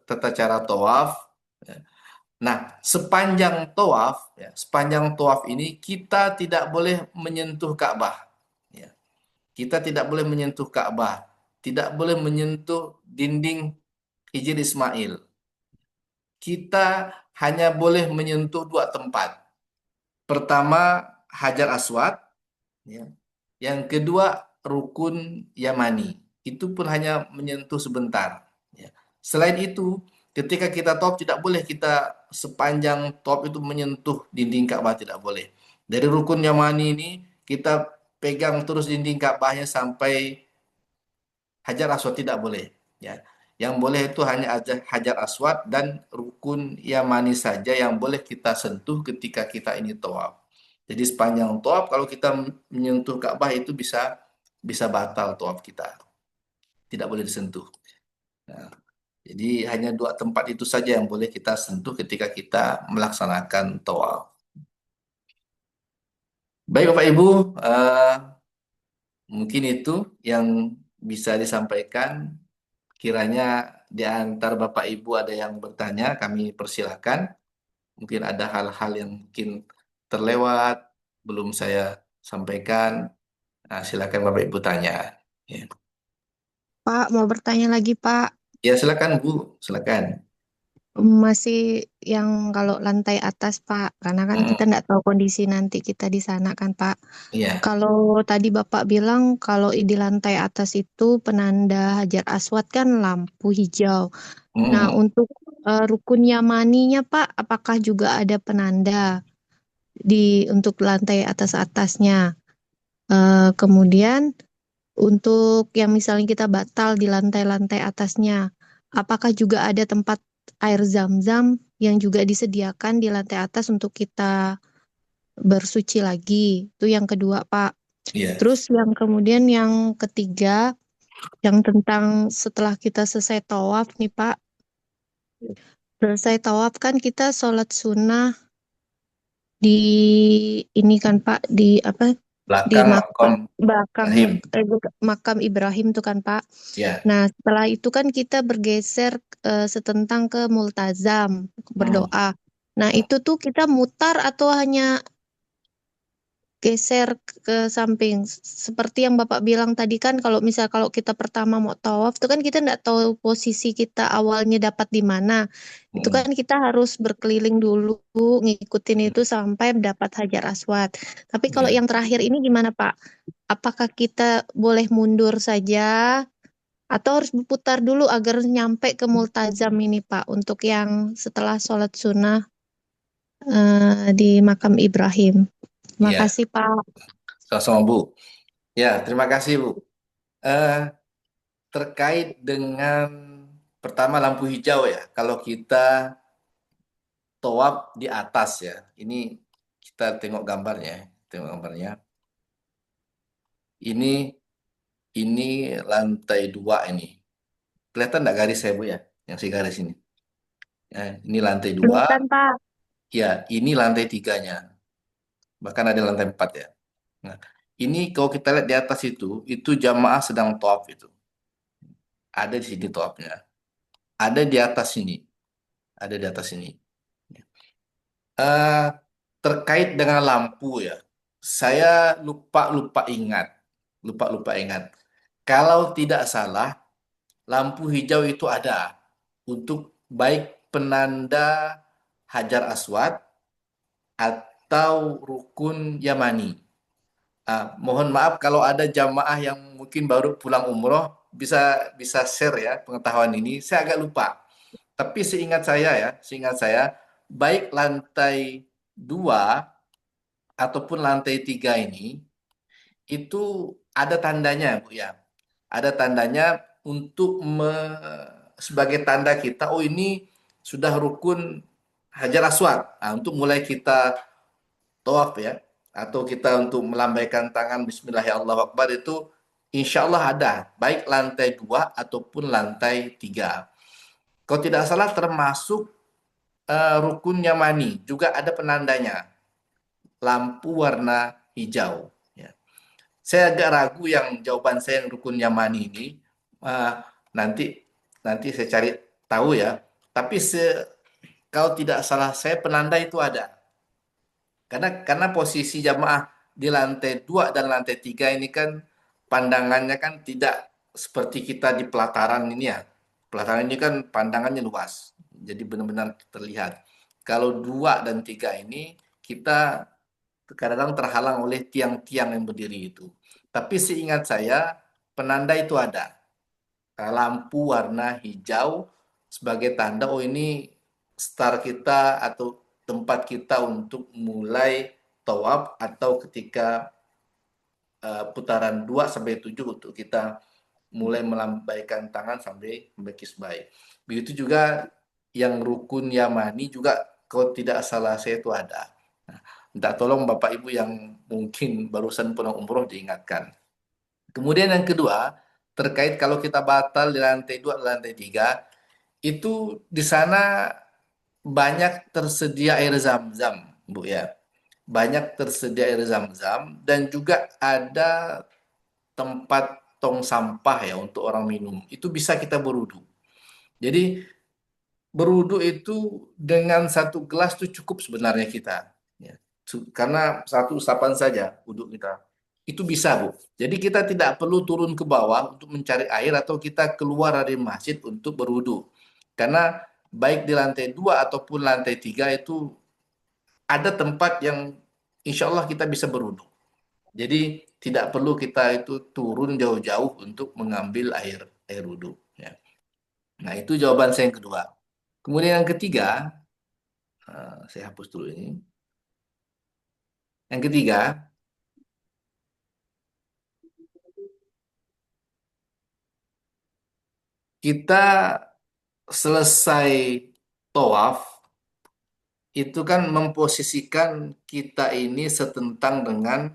[SPEAKER 2] tata cara tawaf. Ya. Nah, sepanjang tawaf ini kita tidak boleh menyentuh Ka'bah. Ya. Kita tidak boleh menyentuh Ka'bah, tidak boleh menyentuh dinding Hijr Ismail. Kita hanya boleh menyentuh 2 tempat. Pertama, Hajar Aswad. Ya. Yang kedua, Rukun Yamani. Itu pun hanya menyentuh sebentar. Ya. Selain itu, ketika kita tawaf tidak boleh kita sepanjang tawaf itu menyentuh dinding Ka'bah, tidak boleh. Dari Rukun Yamani ini kita pegang terus dinding Ka'bahnya sampai Hajar Aswad, tidak boleh. Ya. Yang boleh itu hanya Hajar Aswad dan Rukun Yamani saja yang boleh kita sentuh ketika kita ini tawaf. Jadi sepanjang tawaf kalau kita menyentuh Ka'bah itu bisa batal tawaf kita. Tidak boleh disentuh. Nah, jadi hanya 2 tempat itu saja yang boleh kita sentuh ketika kita melaksanakan tawaf. Baik Bapak Ibu, mungkin itu yang bisa disampaikan. Kiranya di antara Bapak Ibu ada yang bertanya, kami persilahkan. Mungkin ada hal-hal yang mungkin terlewat, belum saya sampaikan. Nah, silakan Bapak Ibu tanya. Ya.
[SPEAKER 1] Pak, mau bertanya lagi, Pak.
[SPEAKER 2] Ya, silakan Bu, silakan.
[SPEAKER 1] Masih yang kalau lantai atas, Pak, karena kan kita nggak tahu kondisi nanti kita di sana kan, Pak.
[SPEAKER 2] Iya.
[SPEAKER 1] Kalau tadi Bapak bilang kalau di lantai atas itu penanda Hajar Aswad kan lampu hijau. Nah, untuk Rukun Yamaninya, Pak, apakah juga ada penanda untuk lantai atas-atasnya? Kemudian untuk yang misalnya kita batal di lantai-lantai atasnya, apakah juga ada tempat air zam-zam yang juga disediakan di lantai atas untuk kita bersuci lagi. Itu yang kedua, Pak.
[SPEAKER 2] Iya.
[SPEAKER 1] Terus yang kemudian yang ketiga, yang tentang setelah kita selesai tawaf nih, Pak. Selesai tawaf kan kita sholat sunnah di ini kan Pak, di apa? Di
[SPEAKER 2] Belakang makom
[SPEAKER 1] makam
[SPEAKER 2] Ibrahim.
[SPEAKER 1] makam Ibrahim tuh kan Pak.
[SPEAKER 2] Ya.
[SPEAKER 1] Nah, setelah itu kan kita bergeser setentang ke multazam berdoa. Nah, itu tuh kita mutar atau hanya geser ke samping seperti yang Bapak bilang tadi kan kalau kita pertama mau tawaf itu kan kita nggak tahu posisi kita awalnya dapat di mana itu kan kita harus berkeliling dulu ngikutin itu sampai dapat Hajar Aswad tapi kalau
[SPEAKER 2] Ya.
[SPEAKER 1] yang terakhir ini gimana Pak? Apakah kita boleh mundur saja atau harus berputar dulu agar nyampe ke multazam ini Pak untuk yang setelah sholat sunnah di makam Ibrahim? Terima
[SPEAKER 2] Ya.
[SPEAKER 1] kasih Pak.
[SPEAKER 2] Sama-sama Bu. Ya, terima kasih Bu. Terkait dengan pertama lampu hijau ya. Kalau kita tawaf di atas ya. Ini kita tengok gambarnya. Tengok gambarnya. Ini lantai 2 ini. Kelihatan nggak garis saya Bu ya? Yang saya garis ini. Ya, ini lantai 2.
[SPEAKER 1] Kelihatan, Pak.
[SPEAKER 2] Ya, ini lantai 3-nya. Bahkan ada lantai 4 ya. Nah, ini kalau kita lihat di atas itu jamaah sedang tawaf itu. Ada di sini tawafnya. Ada di atas sini. Ada di atas sini. Eh, Terkait dengan lampu ya, saya lupa lupa ingat. Kalau tidak salah, lampu hijau itu ada untuk baik penanda Hajar Aswad atau rukun Yamani. Mohon maaf kalau ada jamaah yang mungkin baru pulang umroh bisa bisa share ya pengetahuan ini. Saya agak lupa. Tapi seingat saya baik lantai 2 ataupun lantai 3 ini itu ada tandanya, Bu ya. Ada tandanya untuk sebagai tanda kita, oh ini sudah rukun Hajar Aswad. Nah, untuk mulai kita tawaf ya, atau kita untuk melambaikan tangan Bismillah ya Allah Akbar itu insya Allah ada, baik lantai 2 ataupun lantai 3. Kalau tidak salah termasuk rukun Yamani, juga ada penandanya, lampu warna hijau. Ya. Saya agak ragu yang jawaban saya yang rukun Yamani ini. Uh, nanti nanti saya cari tahu ya. Tapi kalau tidak salah saya penanda itu ada. Karena posisi jamaah di lantai 2 dan lantai 3 ini kan pandangannya kan tidak seperti kita di pelataran ini ya. Pelataran ini kan pandangannya luas. Jadi benar-benar terlihat. Kalau 2 dan 3 ini kita kadang terhalang oleh tiang-tiang yang berdiri itu. Tapi seingat saya penanda itu ada. Lampu warna hijau sebagai tanda oh ini start kita atau tempat kita untuk mulai tawaf atau ketika putaran 2 sampai 7 untuk kita mulai melambaikan tangan sampai kisbay. Begitu juga yang rukun Yamani juga kalau tidak salah saya itu ada. Nah, minta tolong Bapak Ibu yang mungkin barusan pulang umroh diingatkan. Kemudian yang kedua, terkait kalau kita batal di lantai 2 lantai 3 itu di sana banyak tersedia air zam-zam, Bu ya. Banyak tersedia air zam-zam dan juga ada tempat tong sampah ya untuk orang minum. Itu bisa kita berwudu. Jadi berwudu itu dengan satu gelas itu cukup sebenarnya kita. Ya. Karena satu usapan saja wudhu kita. Itu bisa, Bu. Jadi kita tidak perlu turun ke bawah untuk mencari air atau kita keluar dari masjid untuk berwudu. Karena baik di lantai 2 ataupun lantai 3 itu ada tempat yang insya Allah kita bisa berwudu. Jadi tidak perlu kita itu turun jauh-jauh untuk mengambil air wudhu. Ya. Nah itu jawaban saya yang kedua. Kemudian yang ketiga, saya hapus dulu ini. Yang ketiga, kita selesai tawaf itu kan memposisikan kita ini setentang dengan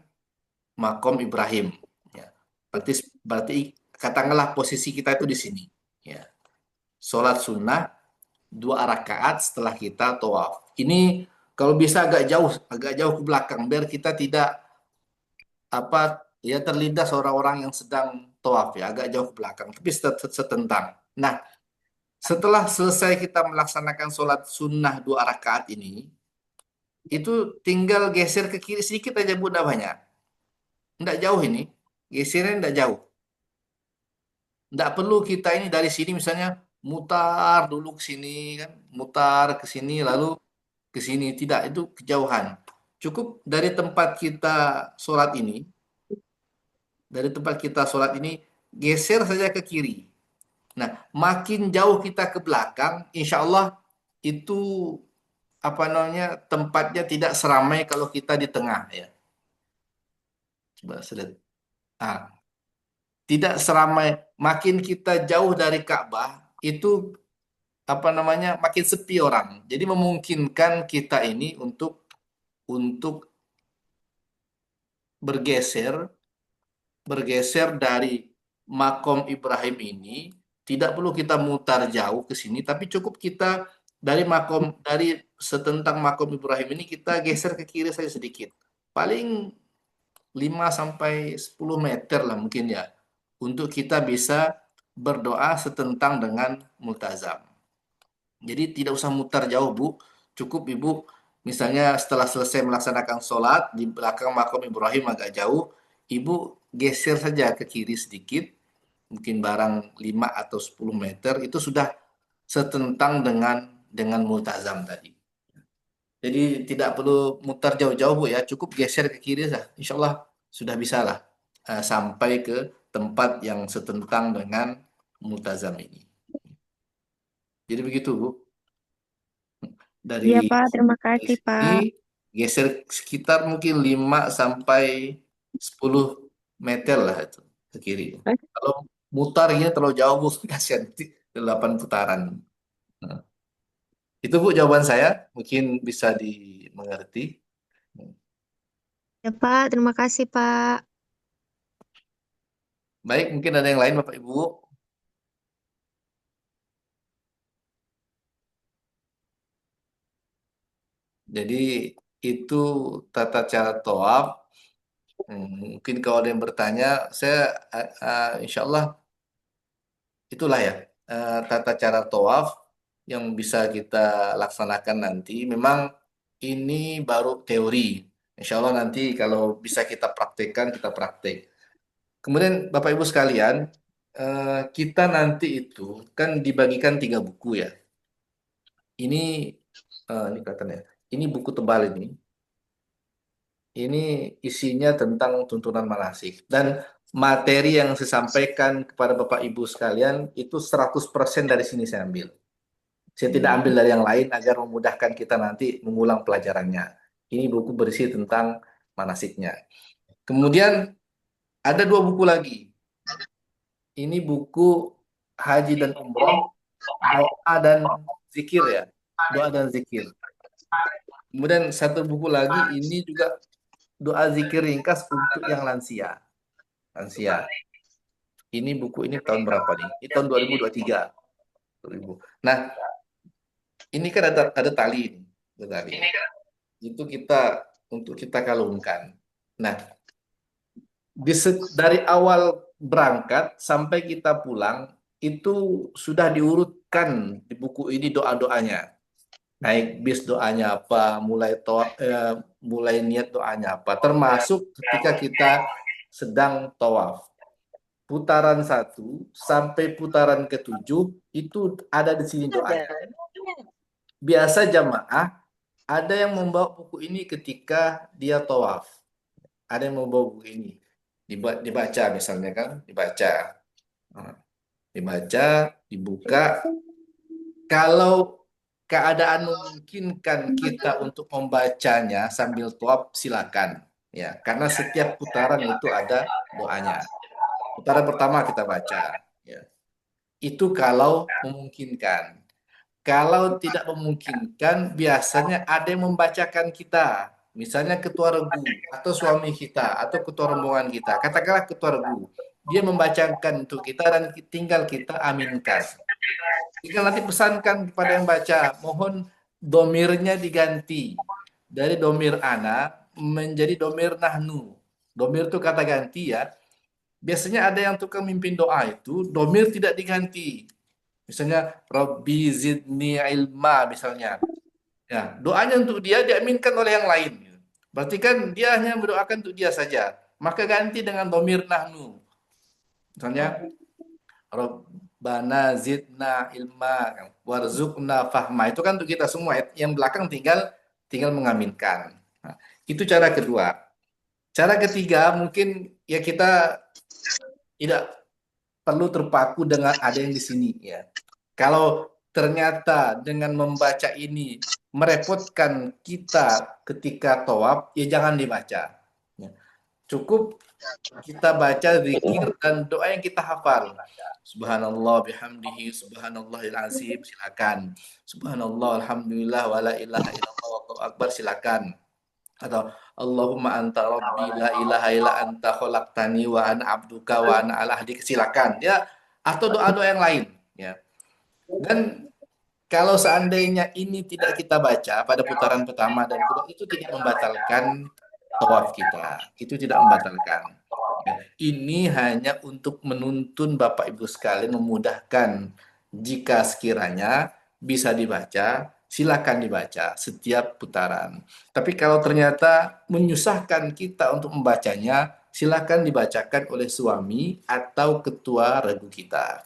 [SPEAKER 2] makom Ibrahim. Ya. Berarti katakanlah posisi kita itu di sini. Ya. Sholat sunnah 2 rakaat setelah kita tawaf. Ini kalau bisa agak jauh ke belakang biar kita tidak terlindas orang-orang yang sedang tawaf ya, agak jauh ke belakang, tapi setentang. Nah, setelah selesai kita melaksanakan sholat sunnah 2 rakaat ini, itu tinggal geser ke kiri sedikit aja Bu, tidak banyak. Tidak jauh ini, gesernya tidak jauh. Tidak perlu kita ini dari sini misalnya mutar dulu ke sini kan, mutar ke sini lalu ke sini. Tidak, itu kejauhan. Cukup dari tempat kita sholat ini, geser saja ke kiri. Nah, makin jauh kita ke belakang, insya Allah itu tempatnya tidak seramai kalau kita di tengah ya. Coba lihat. Ah, tidak seramai. Makin kita jauh dari Ka'bah itu makin sepi orang. Jadi memungkinkan kita ini untuk bergeser dari makom Ibrahim ini, tidak perlu kita mutar jauh ke sini, tapi cukup kita dari setentang makom Ibrahim ini kita geser ke kiri saja sedikit. Paling 5 sampai 10 meter lah mungkin ya, untuk kita bisa berdoa setentang dengan multazam. Jadi tidak usah mutar jauh Bu, cukup Ibu misalnya setelah selesai melaksanakan sholat di belakang makom Ibrahim agak jauh, Ibu geser saja ke kiri sedikit, mungkin barang 5 atau 10 meter, itu sudah setentang dengan multazam tadi. Jadi tidak perlu mutar jauh-jauh Bu ya, cukup geser ke kiri saja. Insya Allah sudah bisa lah sampai ke tempat yang setentang dengan multazam ini. Jadi begitu Bu.
[SPEAKER 1] Iya
[SPEAKER 2] Dari
[SPEAKER 1] Pak, terima kasih
[SPEAKER 2] sini
[SPEAKER 1] Pak.
[SPEAKER 2] geser sekitar mungkin 5 sampai 10 meter lah itu ke kiri. Kalau mutarnya terlalu jauh Bu, kasihan 8 putaran. Nah, itu Bu jawaban saya, mungkin bisa dimengerti.
[SPEAKER 1] Ya Pak, terima kasih Pak.
[SPEAKER 2] Baik, mungkin ada yang lain Bapak Ibu. Jadi itu tata cara tawaf. Mungkin kalau ada yang bertanya, saya insya Allah itulah ya tata cara tawaf yang bisa kita laksanakan nanti. Memang ini baru teori. Insya Allah nanti kalau bisa kita praktekkan, kita praktek. Kemudian Bapak Ibu sekalian, kita nanti itu kan dibagikan 3 buku ya. Ini katanya, ini buku tebal ini. Ini isinya tentang tuntunan manasik. Dan materi yang saya sampaikan kepada Bapak Ibu sekalian itu 100% dari sini saya ambil. Saya tidak ambil dari yang lain agar memudahkan kita nanti mengulang pelajarannya. Ini buku berisi tentang manasiknya. Kemudian ada 2 buku lagi. Ini buku Haji dan Umroh, doa dan zikir ya. Doa dan zikir. Kemudian 1 buku lagi ini juga doa zikir ringkas untuk yang lansia. Ini buku ini tahun berapa nih? Ini tahun 2023. 2000. Nah, ini kan ada tali ini. Ada tali. Itu untuk kita kalungkan. Nah, dari awal berangkat sampai kita pulang itu sudah diurutkan di buku ini doa-doanya. Naik bis doanya apa, mulai niat doanya apa, termasuk ketika kita sedang tawaf. Putaran 1 sampai putaran ke-7 itu ada di sini doanya. Biasa jamaah ada yang membawa buku ini ketika dia tawaf. Ada yang membawa buku ini. Dibaca misalnya kan, dibaca, dibuka. Kalau keadaan memungkinkan kita untuk membacanya sambil tawaf, silakan. Ya, karena setiap putaran itu ada doanya. Putaran pertama kita baca. Ya. Itu kalau memungkinkan. Kalau tidak memungkinkan, biasanya ada yang membacakan kita. Misalnya ketua regu, atau suami kita, atau ketua rombongan kita. Katakanlah ketua regu. Dia membacakan untuk kita dan tinggal kita aminkan. Tinggal nanti pesankan kepada yang baca, mohon domirnya diganti. Dari domir ana menjadi domir nahnu. Domir itu kata ganti ya. Biasanya ada yang tukang mimpin doa itu, domir tidak diganti. Misalnya Rabbi zidni ilma misalnya. Ya, doanya untuk dia diaminkan oleh yang lain. Berarti kan dia hanya mendoakan untuk dia saja. Maka ganti dengan domir nahnu. Misalnya Rabbana zidna ilma warzuqna fahma. Itu kan untuk kita semua. Yang belakang tinggal mengaminkan. Nah, itu cara kedua. Cara ketiga mungkin ya kita tidak perlu terpaku dengan ada yang di sini ya. Kalau ternyata dengan membaca ini merepotkan kita ketika tawaf, ya jangan dibaca. Ya. Cukup kita baca zikir dan doa yang kita hafal. Subhanallah bihamdihi subhanallahil azim, silakan. Subhanallah alhamdulillah wala ilaha illallah wallahu akbar, silakan. Atau Allahumma anta rabbi la ilaha illa anta khalaqtani wa ana abduka wa ana ala ahdik, silakan ya, atau doa-doa yang lain ya. Dan kalau seandainya ini tidak kita baca pada putaran pertama dan kedua, itu tidak membatalkan tawaf kita. Itu tidak membatalkan. Ya, ini hanya untuk menuntun Bapak Ibu sekalian, memudahkan. Jika sekiranya bisa dibaca, silakan dibaca setiap putaran. Tapi kalau ternyata menyusahkan kita untuk membacanya, silakan dibacakan oleh suami atau ketua regu kita.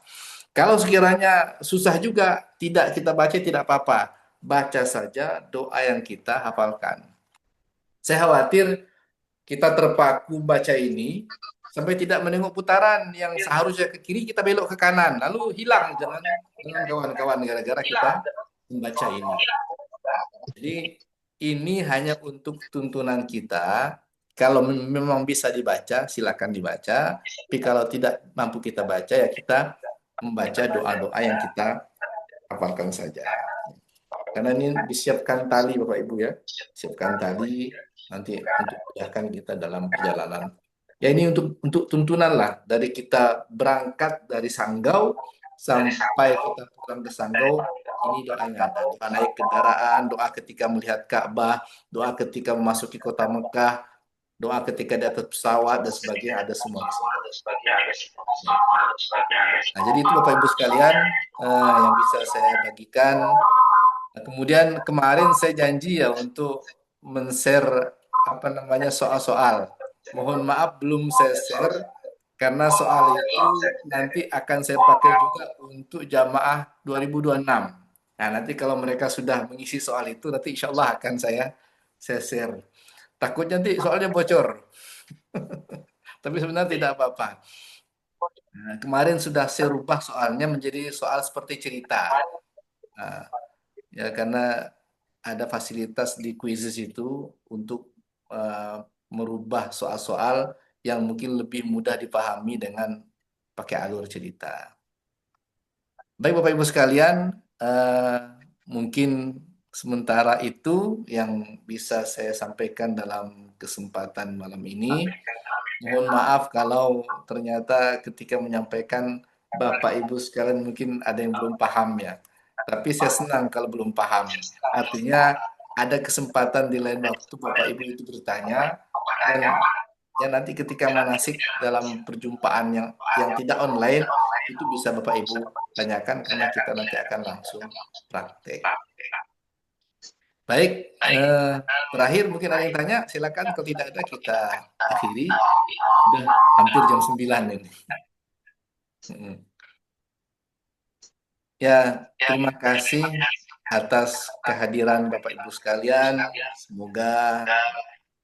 [SPEAKER 2] Kalau sekiranya susah juga, tidak kita baca tidak apa-apa. Baca saja doa yang kita hafalkan. Saya khawatir kita terpaku baca ini sampai tidak menengok putaran yang seharusnya ke kiri, kita belok ke kanan. Lalu hilang dengan kawan-kawan gara-gara kita membaca ini. Jadi ini hanya untuk tuntunan kita. Kalau memang bisa dibaca, silakan dibaca. Tapi kalau tidak mampu kita baca, ya kita membaca doa-doa yang kita hafalkan saja. Karena ini disiapkan tali Bapak Ibu ya. Siapkan tali nanti untuk memudahkan kita dalam perjalanan. Ya ini untuk tuntunan lah. Dari kita berangkat dari Sanggau sampai kita pulang ke Sanggau, ini doanya ada. Doa naik kendaraan, doa ketika melihat Ka'bah, doa ketika memasuki kota Mekah, doa ketika di atas pesawat dan sebagainya, ada semua di sini. Nah, jadi itu Bapak Ibu sekalian yang bisa saya bagikan. Nah, kemudian kemarin saya janji ya untuk men-share soal-soal. Mohon maaf belum saya share karena soal itu nanti akan saya pakai juga untuk jamaah 2026. Nah, nanti kalau mereka sudah mengisi soal itu, nanti insya Allah akan saya share. Takutnya nanti soalnya bocor. Tapi sebenarnya tidak apa-apa. Nah, kemarin sudah saya rubah soalnya menjadi soal seperti cerita. Nah, ya karena ada fasilitas di quizzes itu untuk merubah soal-soal yang mungkin lebih mudah dipahami dengan pakai alur cerita. Baik Bapak Ibu sekalian, mungkin sementara itu yang bisa saya sampaikan dalam kesempatan malam ini. Mohon maaf kalau ternyata ketika menyampaikan Bapak Ibu sekalian mungkin ada yang belum paham ya. Tapi saya senang kalau belum paham. Artinya ada kesempatan di lain waktu Bapak Ibu itu bertanya, dan ya nanti ketika manasik dalam perjumpaan yang tidak online itu bisa Bapak Ibu tanyakan karena kita nanti akan langsung praktek. Baik, terakhir mungkin ada yang tanya, silakan. Kalau tidak ada kita akhiri. Sudah hampir jam 9 ini. Ya, terima kasih atas kehadiran Bapak Ibu sekalian. Semoga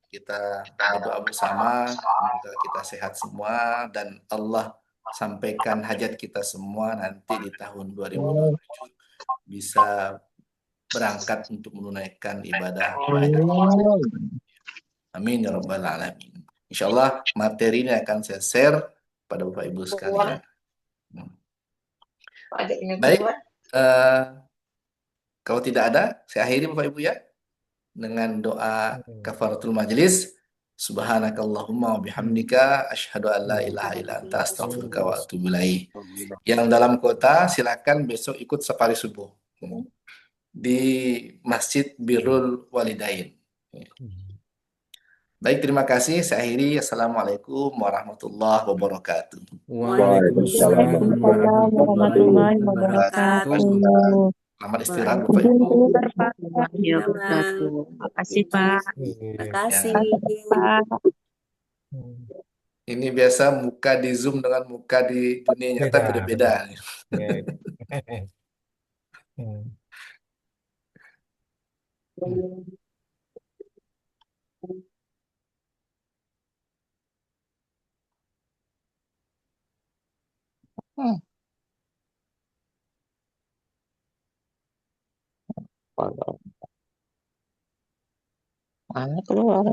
[SPEAKER 2] kita berdoa bersama, semoga kita sehat semua dan Allah sampaikan hajat kita semua nanti di tahun 2027 bisa berangkat untuk menunaikan ibadah. Amin ya rabbal alamin. Insyaallah materi ini akan saya share pada Bapak Ibu sekalian. Baik, Kalau tidak ada, saya akhiri Bapak Ibu ya dengan doa kafaratul majelis. Subhanakallahumma wa bihamdika asyhadu an la ilaha illa anta astaghfiruka wa atubu ilaik. Yang dalam kota silakan besok ikut safari subuh di Masjid Birrul Walidain. Baik, terima kasih. Saya akhiri. Assalamualaikum warahmatullahi wabarakatuh.
[SPEAKER 7] Waalaikumsalam warahmatullahi wabarakatuh.
[SPEAKER 2] Selamat istirahat Bapak Ibu.
[SPEAKER 1] Ya, betul. Makasih Pak.
[SPEAKER 7] Makasih.
[SPEAKER 1] Pak.
[SPEAKER 2] Ini biasa muka di Zoom dengan muka di dunia nyata beda-beda.
[SPEAKER 6] Mana keluar?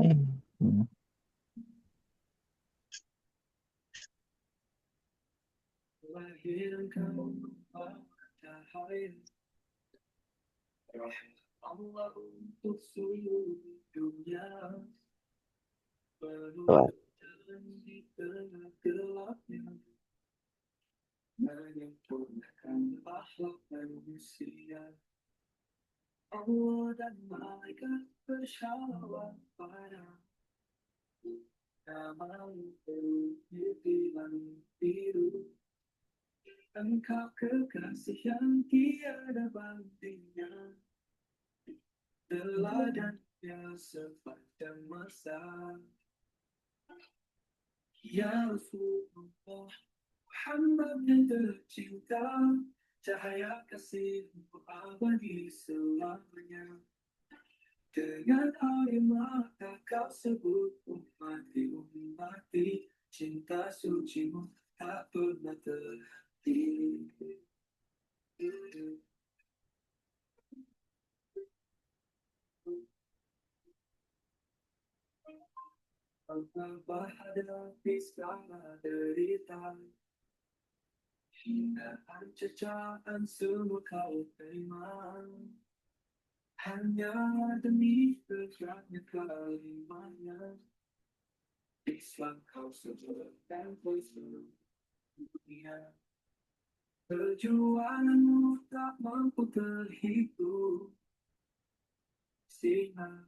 [SPEAKER 8] Allah dan malaikat bersyawat pada nama dibilang biru. Engkau kekasih yang tiada bandingnya, teladannya sepanjang masa. Ya Rasulullah Muhammad yang tercinta, cahaya kasihmu abadi selamanya. Dengan air mata kau sebut ummati, ummati, cinta sucimu tak pernah terhenti. Engkau berhadapi segala derita, hinaan cecaan semua kau terima, hanya demi tegaknya kalimahnya. Islam kau sebutkan ke seluruh dunia. Perjuanganmu tak mampu terhitung, sinar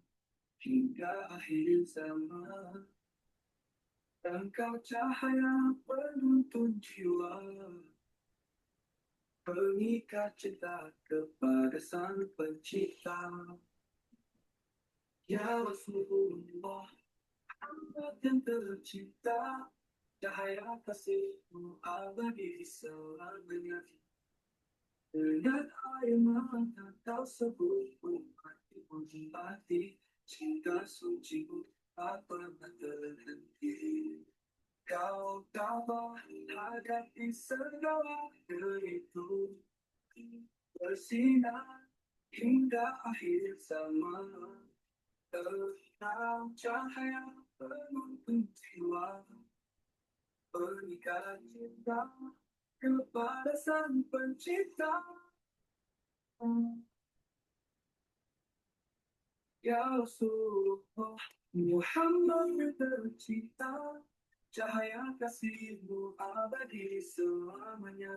[SPEAKER 8] hingga akhir zaman. Engkau cahaya penuntun jiwa, pengikat cinta kepada Sang Pencipta. Ya Rasulullah Muhammad yang tercinta, cahaya kasihmu abadi selamanya. Dengan air mata kau sebut ummati, ummati, cinta sucimu tak pernah terhenti. Kau tabah hadapi segala deritu, bersinar hingga akhir zaman. Terang cahaya penuntun jiwa, pengikat cinta kepada Sang Pencipta. Ya Rasulullah Muhammad yang tercinta, cahaya kasihmu abadi selamanya.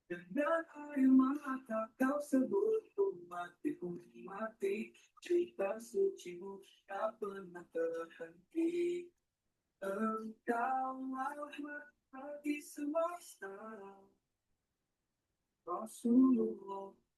[SPEAKER 8] Dengan air mata kau sebut ummati, ummati, cinta sucimu tak pernah terhenti. Engkau rahmat bagi semesta, Rasulullah